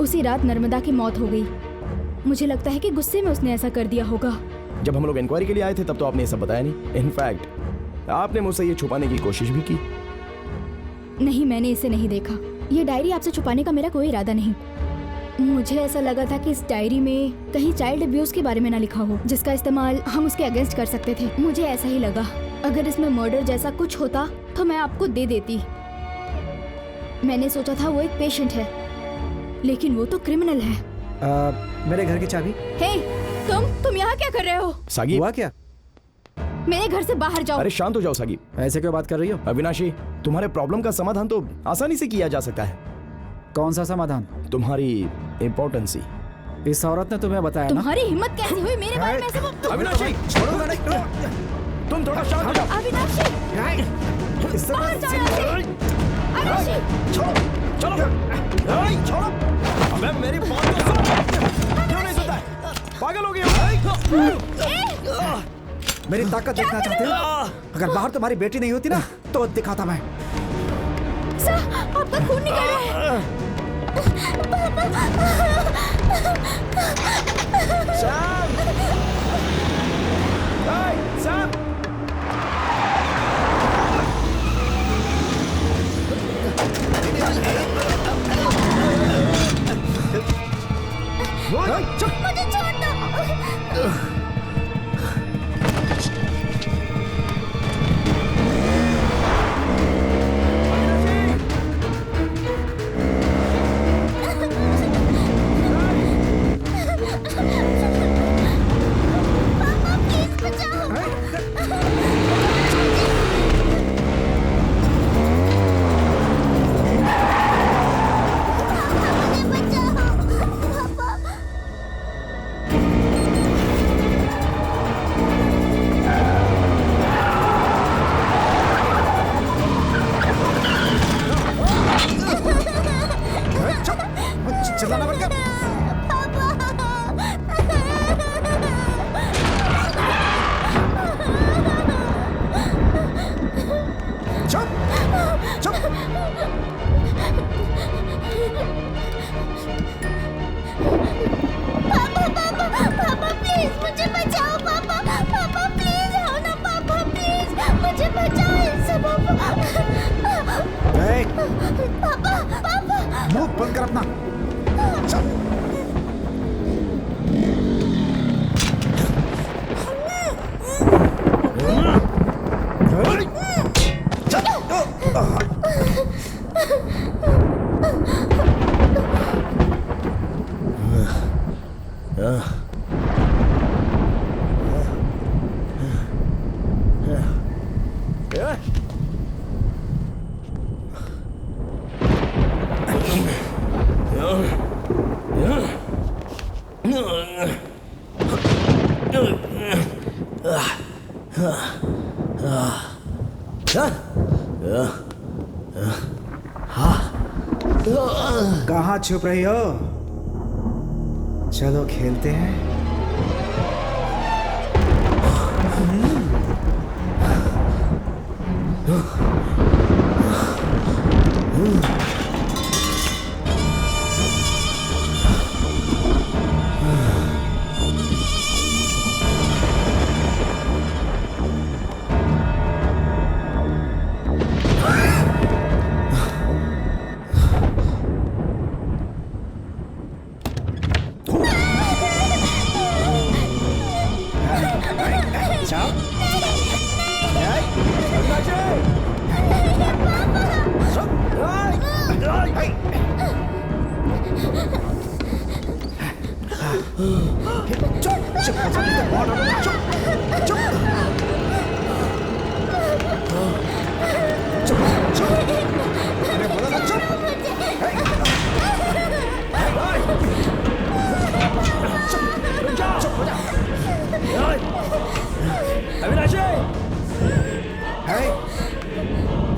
उसी रात नर्मदा की मौत हो गई। मुझे लगता है कि गुस्से में उसने ऐसा कर दिया होगा। जब हम लोग इंक्वायरी के लिए आए थे तब तो आपने ये सब बताया नहीं। इनफैक्ट आपने मुझसे ये छुपाने की कोशिश भी की। नहीं, मैंने इसे नहीं देखा। ये डायरी आपसे छुपाने का मेरा कोई इरादा नहीं। मुझे ऐसा लगा था कि इस डायरी में कहीं चाइल्ड अब्यूज के बारे में ना लिखा हो, जिसका इस्तेमाल हम उसके अगेंस्ट कर सकते थे। मुझे ऐसा ही लगा। अगर इसमें मर्डर जैसा कुछ होता तो मैं आपको दे देती। मैंने सोचा था वो एक पेशेंट है, लेकिन वो तो क्रिमिनल है। मेरे घर की चाबी। हे, तुम यहाँ क्या कर रहे हो? सागी, हुआ क्या? मेरे घर से बाहर जाओ। अरे शांत हो जाओ सागी। ऐसे क्यों बात कर रही हो? अविनाशी, तुम्हारे प्रॉब्लम का समाधान तो आसानी से किया जा सकता है। कौन सा समाधान? तुम्हारी इम्पोर्टेंसी। इस औरत ने तुम्हें बताया ना? तुम्हारी हिम्मत कैसे हुई मेरे बारे में ऐसे? अविनाशी, छोड़ो ना। तुम थोड़ा शांत हो जाओ। अविनाशी, बाहर जाओ यहाँ से। अविनाशी, चलो। छोड़ो। अबे मेरी बात तो सुन। क्यों नहीं सुनता? पागल हो गया? मेरी ताकत देखना चाहते हो? अगर बाहर तुम्हारी बेटी नहीं होती ना तो दिखाता मैं। सर, आपका खून निकल रहा है। सैम! सैम! मुझे छोड़ दो। बंद कर अपना। चल। कहाँ छुप रही हो? चलो खेलते हैं।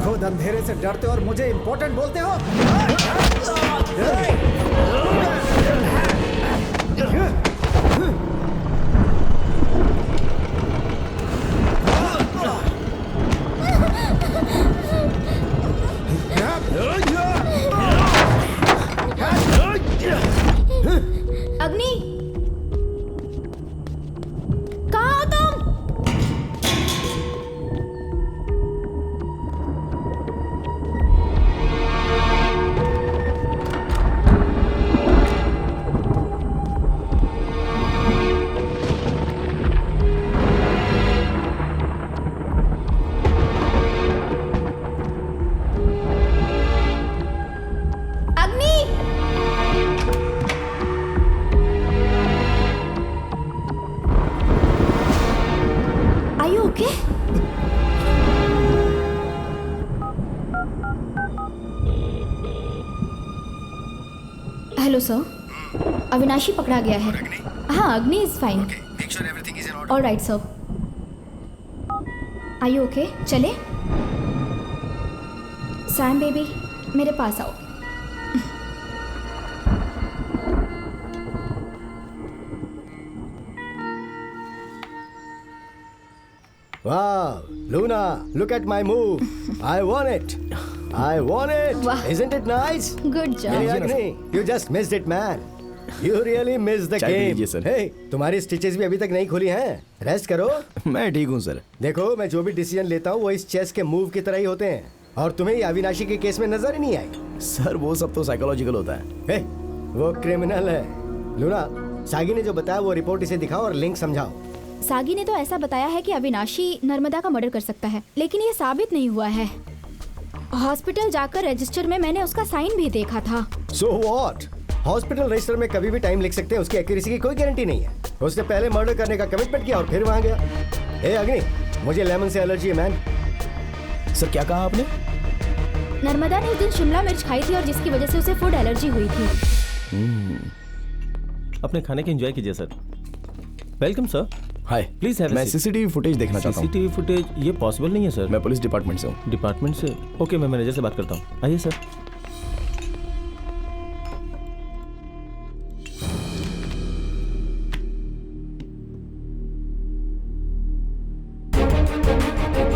खुद अंधेरे से डरते हो और मुझे इंपॉर्टेंट बोलते हो? अग्नि, कहाँ हो तुम? हेलो सर, अविनाशी पकड़ा गया है। हाँ, Agni is fine. Alright sir. Are you okay? चले सैम बेबी, मेरे पास आओ। Wow, Luna, look at my move. I won it. I won it. Wow. Isn't it nice? Good job. Hey, Agni, you just missed it, man. You really missed the चाय P game. लीजिए, sir. Hey, तुम्हारी stitches भी अभी तक नहीं खुली हैं। Rest करो। मैं ठीक हूँ सर। देखो, मैं जो भी डिसीजन लेता हूँ वो इस चेस के मूव की तरह ही होते हैं, और तुम्हें ये अविनाशी के केस में नजर ही नहीं आई। सर वो सब तो साइकोलॉजिकल होता है। हे, वो क्रिमिनल है। लूना, सागी ने जो बताया वो रिपोर्ट इसे दिखाओ और लिंक समझाओ। सागी ने तो ऐसा बताया है कि अविनाशी नर्मदा का मर्डर कर सकता है, लेकिन ये साबित नहीं हुआ है। हॉस्पिटल जाकर रजिस्टर में मैंने उसका साइन भी देखा था। So what? हॉस्पिटल रजिस्टर में कभी भी टाइम लिख सकते हैं, उसकी एक्यूरेसी की कोई गारंटी नहीं है। उसने पहले मर्डर करने का कमिटमेंट किया और फिर वहां गया। हे अग्नि, मुझे लेमन से एलर्जी है मैन। सर क्या कहा आपने? नर्मदा ने उस दिन शिमला मिर्च खाई थी और जिसकी वजह से उसे फूड एलर्जी हुई थी। अपने खाने के एंजॉय कीजिए sir. Welcome sir. Hi, please have मैं सीसीटीवी फुटेज देखना चाहता हूँ। सीसीटीवी फुटेज ये पॉसिबल नहीं है सर। मैं पुलिस डिपार्टमेंट से हूँ। डिपार्टमेंट से? ओके, मैं मैनेजर से बात करता हूँ। आइए सर।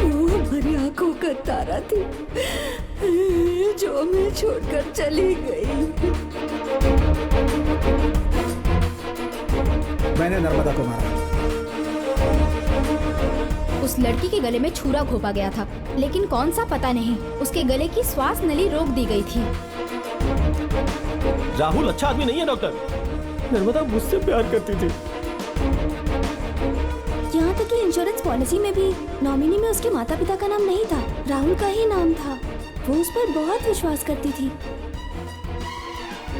वो हमारी आंखों का तारा थी जो हमें छोड़कर चली गई। मैंने नर्मदा को मारा। उस लड़की के गले में छुरा घोंपा गया था, लेकिन कौन सा पता नहीं। उसके गले की श्वास नली रोक दी गई थी। राहुल अच्छा आदमी नहीं है डॉक्टर। नर्मदा मुझसे प्यार करती थी। यहाँ तक कि इंश्योरेंस पॉलिसी में भी नॉमिनी में उसके माता पिता का नाम नहीं था, राहुल का ही नाम था। वो उस पर बहुत विश्वास करती थी।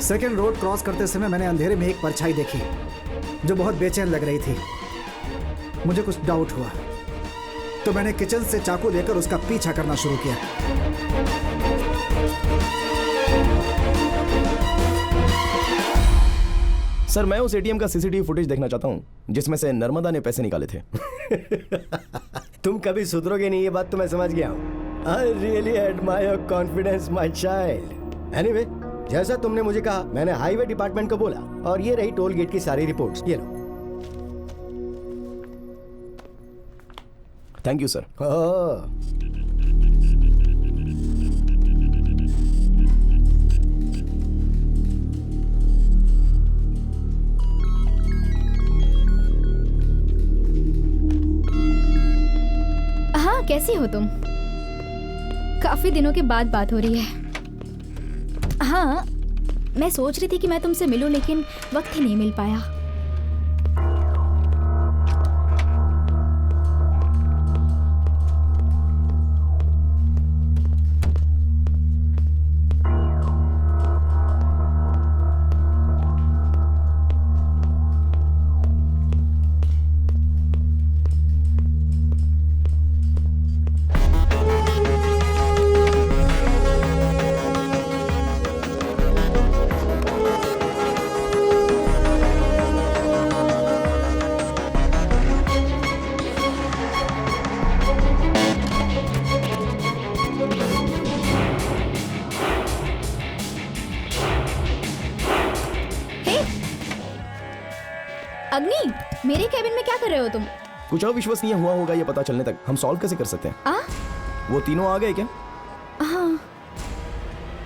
सेकेंड रोड क्रॉस करते समय मैंने अंधेरे में एक परछाई देखी जो बहुत बेचैन लग रही थी। मुझे कुछ डाउट हुआ तो मैंने किचन से चाकू लेकर उसका पीछा करना शुरू किया। सर मैं उस एटीएम का सीसीटीवी फुटेज देखना चाहता हूँ जिसमें से नर्मदा ने पैसे निकाले थे। तुम कभी सुधरोगे नहीं, ये बात तो मैं समझ गया हूँ। I really admire your confidence my child. Anyway, जैसा तुमने मुझे कहा मैंने हाईवे डिपार्टमेंट को बोला और ये रही टोल गेट की सारी रिपोर्ट्स। ये लो। Thank you sir. हाँ, कैसी हो तुम? काफी दिनों के बाद बात हो रही है। हाँ, मैं सोच रही थी कि मैं तुमसे मिलूं लेकिन वक्त ही नहीं मिल पाया। अग्नि, मेरे कैबिन में क्या कर रहे हो तुम? कुछ अविश्वसनीय हुआ होगा ये पता चलने तक हम सॉल्व कैसे कर सकते हैं? वो तीनों आ गए क्या? हाँ।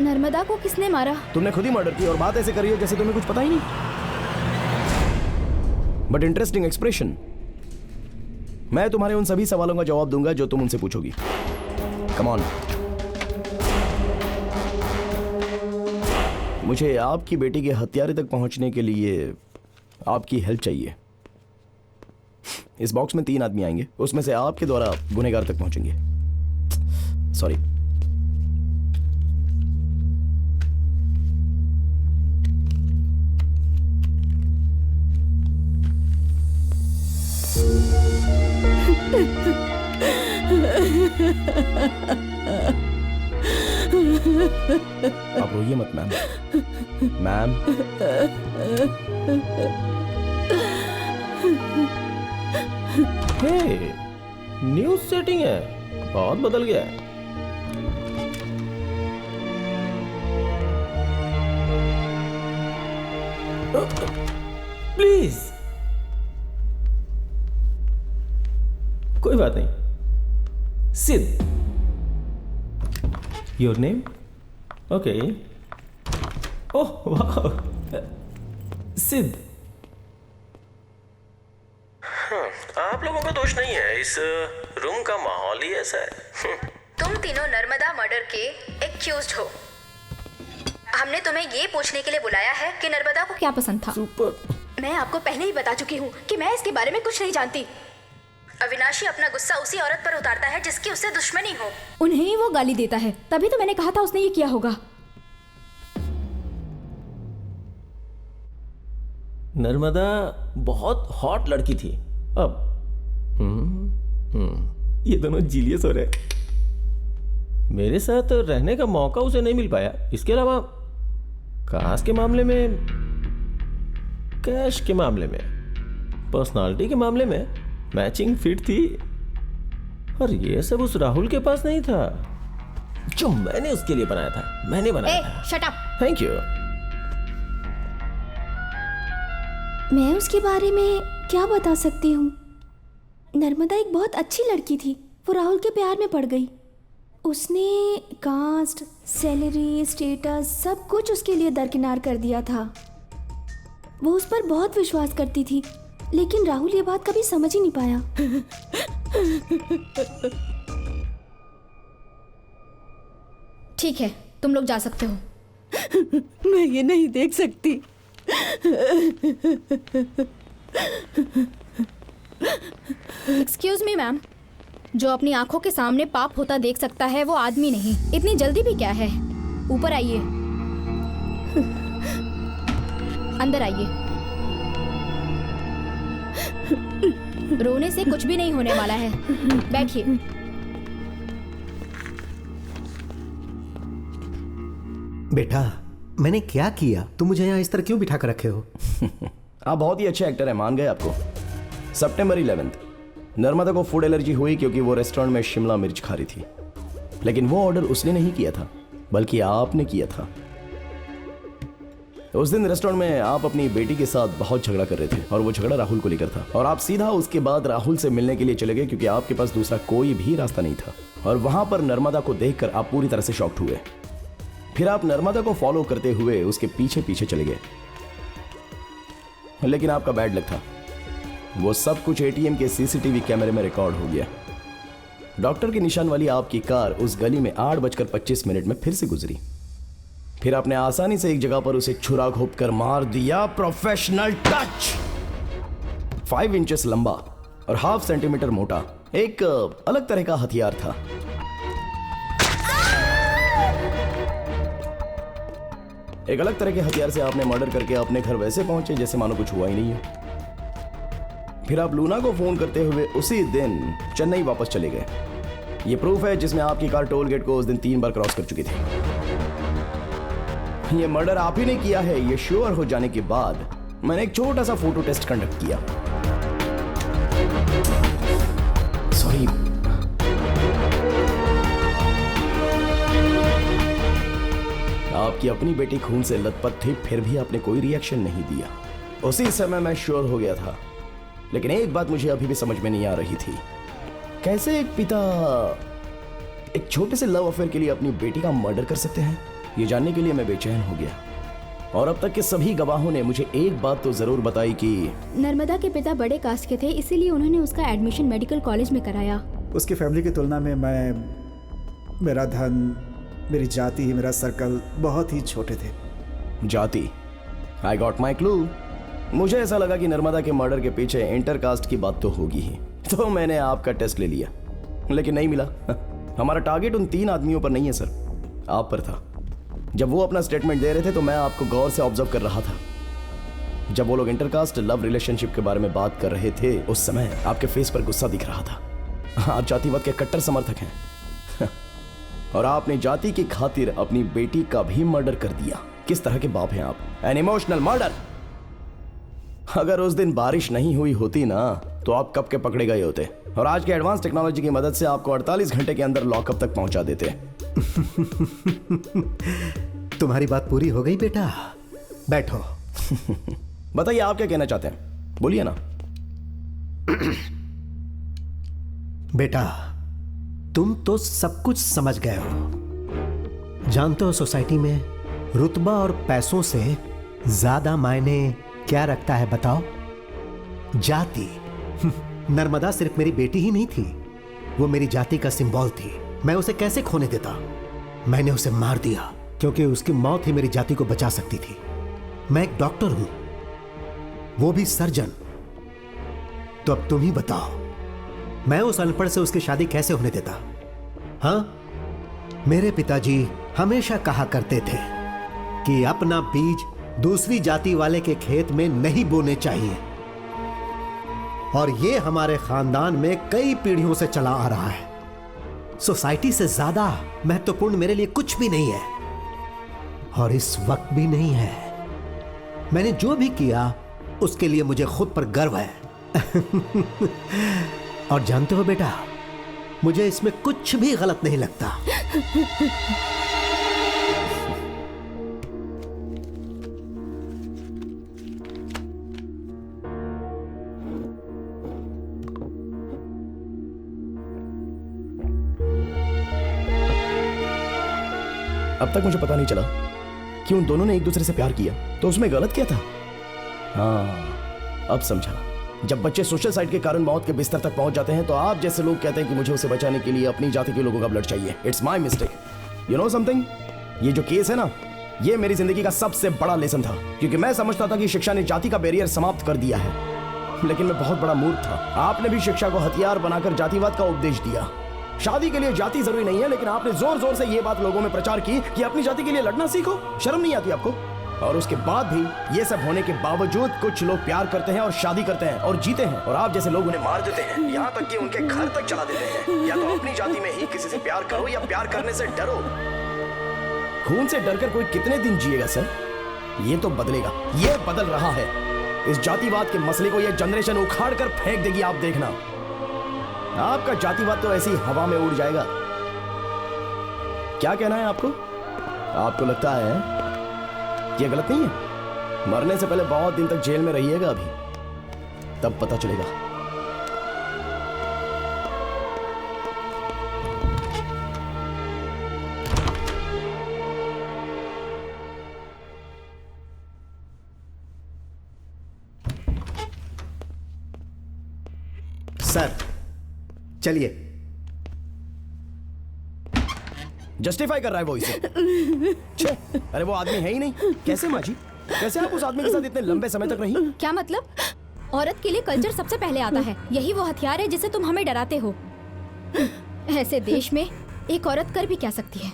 नर्मदा को किसने मारा? तुमने खुद ही मर्डर की और बात ऐसे करी हो जैसे तुम्हें कुछ पता ही नहीं। But interesting expression. मैं तुम्हारे उन सभी सवालों का जवाब दूंगा जो तुम उनसे पूछोगी। Come on. मुझे आपकी बेटी के हत्यारे तक पहुंचने के लिए आपकी हेल्प चाहिए। इस बॉक्स में 3 आदमी आएंगे, उसमें से आपके द्वारा गुनहगार तक पहुंचेंगे। सॉरी। आप रोइए मत मैम। मैम हे, न्यूज सेटिंग है, बहुत बदल गया है। प्लीज, कोई बात नहीं। सिद्ध, योर नेम? ओके। ओह वाह, सिद्ध। आप लोगों का दोष नहीं है, इस रूम का माहौल ही ऐसा है। तुम तीनों नर्मदा मर्डर के एक्यूज्ड हो। हमने तुम्हें ये पूछने के लिए बुलाया है कि नर्मदा को क्या पसंद था। सुपर। मैं आपको पहले ही बता चुकी हूँ कि मैं इसके बारे में कुछ नहीं जानती। अविनाशी अपना गुस्सा उसी औरत पर उतारता है जिसकी उससे दुश्मनी हो। उन्हें ही वो गाली देता है, तभी तो मैंने कहा था उसने ये किया होगा। नर्मदा बहुत हॉट लड़की थी। अब ये दोनों जीलियस हो रहे। मेरे साथ रहने का मौका उसे नहीं मिल पाया। इसके अलावा कास्ट के मामले में, कैश के मामले में, पर्सनालिटी के मामले में मैचिंग फिट थी। और ये सब उस राहुल के पास नहीं था जो मैंने उसके लिए बनाया था। मैंने बनाया था। Shut up. Thank you. मैं उसके बारे में क्या बता सकती हूँ? नर्मदा एक बहुत अच्छी लड़की थी। वो राहुल के प्यार में पड़ गई। उसने कास्ट, सैलरी, स्टेटस सब कुछ उसके लिए दरकिनार कर दिया था। वो उस पर बहुत विश्वास करती थी, लेकिन राहुल ये बात कभी समझ ही नहीं पाया। ठीक है, तुम लोग जा सकते हो। मैं ये नहीं देख सकती। एक्सक्यूज मी मैम, जो अपनी आंखों के सामने पाप होता देख सकता है वो आदमी नहीं। इतनी जल्दी भी क्या है? ऊपर आइए, अंदर आइए। रोने से कुछ भी नहीं होने वाला है, बैठिए। बेटा, मैंने क्या किया? तुम मुझे यहाँ इस तरह क्यों बिठा कर रखे हो? आप बहुत ही अच्छे एक्टर हैं, मान गए आपको। सितंबर 11 नर्मदा को फूड एलर्जी हुई क्योंकि वो रेस्टोरेंट में शिमला मिर्च खा रही थी। लेकिन वो ऑर्डर उसने नहीं किया था, बल्कि आपने किया था। उस दिन रेस्टोरेंट में आप अपनी बेटी के साथ बहुत झगड़ा कर रहे थे और वो झगड़ा राहुल को लेकर था। और आप सीधा उसके बाद राहुल से मिलने के लिए चले गए क्योंकि आपके पास दूसरा कोई भी रास्ता नहीं था। और वहां पर नर्मदा को देखकर आप पूरी तरह से शॉक्ड हुए। फिर आप नर्मदा को फॉलो करते हुए उसके पीछे पीछे चले गए। लेकिन आपका बैड लक था, वो सब कुछ एटीएम के सीसीटीवी कैमरे में रिकॉर्ड हो गया। डॉक्टर के निशान वाली आपकी कार उस गली में 8:25 में फिर से गुजरी। फिर आपने आसानी से एक जगह पर उसे छुरा घोंपकर मार दिया। Professional touch. 5 इंचेस लंबा और 1/2 सेंटीमीटर मोटा, एक अलग तरह का हथियार था। एक अलग तरह के हथियार से आपने मर्डर करके अपने घर वैसे पहुंचे जैसे मानो कुछ हुआ ही नहीं है। फिर आप लूना को फोन करते हुए उसी दिन चेन्नई वापस चले गए। यह प्रूफ है जिसमें आपकी कार टोल गेट को उस दिन 3 बार क्रॉस कर चुकी थी। यह मर्डर आप ही ने किया है, यह श्योर हो जाने के बाद मैंने एक छोटा सा फोटो टेस्ट कंडक्ट किया। सॉरी, आपकी अपनी बेटी खून से लथपथ थी, फिर भी आपने कोई रिएक्शन नहीं दिया। उसी समय मैं श्योर हो गया था। लेकिन एक बात मुझे अभी भी समझ में नहीं आ रही थी, कैसे एक पिता एक छोटे से लव अफेयर के लिए अपनी बेटी का मर्डर कर सकते हैं। ये जानने के लिए मैं बेचैन हो गया। और अब तक के सभी गवाहों ने मुझे एक बात तो जरूर बताई कि नर्मदा के पिता बड़े कास्ट के थे, इसीलिए उन्होंने उसका एडमिशन मेडिकल कॉलेज में कराया। उसकी फैमिली की तुलना में मेरा धन, मेरी जाति, मेरा सर्कल बहुत ही छोटे थे। जाति? I got my clue. मुझे ऐसा लगा कि नर्मदा के मर्डर के पीछे इंटरकास्ट की बात तो होगी ही, तो मैंने आपका टेस्ट ले लिया। लेकिन नहीं मिला। हमारा टारगेट उन 3 आदमियों पर नहीं है सर, आप पर था। जब वो अपना स्टेटमेंट दे रहे थे तो मैं आपको गौर से ऑब्जर्व कर रहा था। जब वो लोग इंटरकास्ट लव रिलेशनशिप के बारे में बात कर रहे थे, उस समय आपके फेस पर गुस्सा दिख रहा था। आप जातिवाद के कट्टर समर्थक हैं। और आपने जाति की खातिर अपनी बेटी का भी मर्डर कर दिया। किस तरह के बाप हैं आप? An emotional murder. अगर उस दिन बारिश नहीं हुई होती ना, तो आप कब के पकड़े गए होते और आज के एडवांस टेक्नोलॉजी की मदद से आपको 48 घंटे के अंदर लॉकअप तक पहुंचा देते। तुम्हारी बात पूरी हो गई बेटा, बैठो। बताइए आप क्या कहना चाहते हैं, बोलिए ना। बेटा, तुम तो सब कुछ समझ गए हो। जानते हो सोसाइटी में रुतबा और पैसों से ज्यादा मायने क्या रखता है बताओ? जाति। नर्मदा सिर्फ मेरी बेटी ही नहीं थी, वो मेरी जाति का सिंबल थी। मैं उसे कैसे खोने देता? मैंने उसे मार दिया क्योंकि उसकी मौत ही मेरी जाति को बचा सकती थी। मैं एक डॉक्टर हूं, वो भी सर्जन। तो अब तुम ही बताओ, मैं उस अनपढ़ से उसकी शादी कैसे होने देता? हाँ, मेरे पिताजी हमेशा कहा करते थे कि अपना बीज दूसरी जाति वाले के खेत में नहीं बोने चाहिए। और ये हमारे खानदान में कई पीढ़ियों से चला आ रहा है। सोसाइटी से ज्यादा महत्वपूर्ण मेरे लिए कुछ भी नहीं है, और इस वक्त भी नहीं है। मैंने जो भी किया उसके लिए मुझे खुद पर गर्व है। और जानते हो बेटा, मुझे इसमें कुछ भी गलत नहीं लगता। अब तक मुझे पता नहीं चला कि उन दोनों ने एक दूसरे से प्यार किया, तो उसमें गलत क्या था? हाँ, अब समझा। जब बच्चे सोशल साइड के कारण मौत के बिस्तर तक पहुंच जाते हैं तो आप जैसे लोग कहते हैं कि मुझे उसे बचाने के लिए अपनी जाति के लोगों का ब्लड चाहिए। It's my mistake. You know something, ये जो केस है ना, ये मेरी जिंदगी का सबसे बड़ा लेसन था, क्योंकि मैं समझता था कि शिक्षा ने जाति का बैरियर समाप्त कर दिया है, लेकिन मैं बहुत बड़ा मूर्ख था। आपने भी शिक्षा को हथियार बनाकर जातिवाद का उपदेश दिया। शादी के लिए जाति जरूरी नहीं है, लेकिन आपने जोर जोर से ये बात लोगों में प्रचार की कि अपनी जाति के लिए लड़ना सीखो। शर्म नहीं आती आपको? और उसके बाद भी ये सब होने के बावजूद कुछ लोग प्यार करते हैं और शादी करते हैं और जीते हैं, और आप जैसे लोग उन्हें मार देते हैं, यहाँ तक कि उनके घर तक चला देते हैं। या तो अपनी जाति में ही किसी से प्यार करो या प्यार करने से डरो। खून से डरकर कोई कितने दिन जिएगा सर? ये तो बदलेगा, ये बदल रहा है। इस जातिवाद के मसले को ये जनरेशन उखाड़ कर फेंक देगी, आप देखना। आपका जातिवाद तो ऐसी हवा में उड़ जाएगा। क्या कहना है आपको? आपको लगता है ये गलत नहीं है? मरने से पहले बहुत दिन तक जेल में रहिएगा अभी, तब पता चलेगा। सर चलिए। जस्टिफाई कर रहा है वो इसे। छे, अरे वो आदमी है ही नहीं। कैसे माँ जी? कैसे आप उस आदमी के साथ इतने लंबे समय तक रही? क्या मतलब? औरत के लिए कल्चर सबसे पहले आता है। यही वो हथियार है जिसे तुम हमें डराते हो। ऐसे देश में एक औरत कर भी क्या सकती है?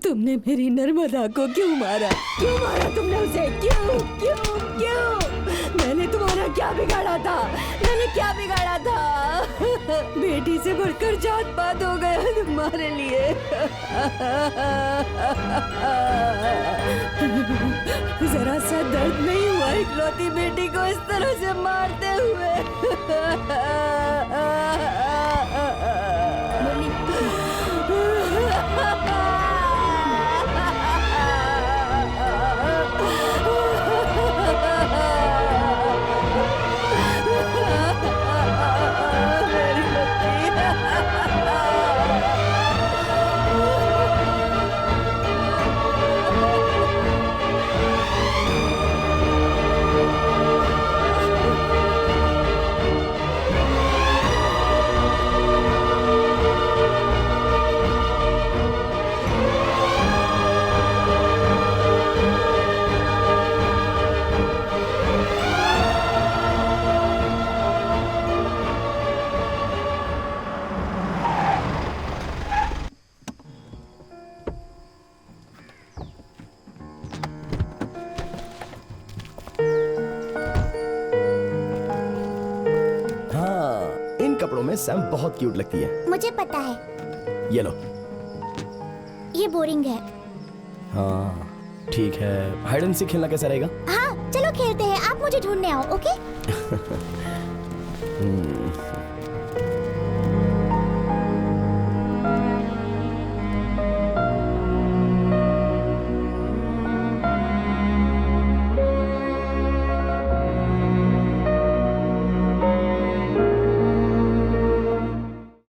तुमने मेरी नर्मदा को क्यों मारा? क्यों मारा तुमने उसे? क्यों क्यों क्यों? मैंने तुम्हारा क्या बिगाड़ा था? मैंने क्या बिगाड़ा था? बेटी से बढ़कर जात पात हो गया तुम्हारे लिए। जरा सा दर्द नहीं हुआ इकलौती बेटी को इस तरह से मारते हुए? सैम बहुत क्यूट लगती है। मुझे पता है। ये लो। ये बोरिंग है। हाँ ठीक है, हाइड एंड सीक खेलना कैसा रहेगा? हाँ चलो खेलते हैं, आप मुझे ढूंढने आओ, ओके?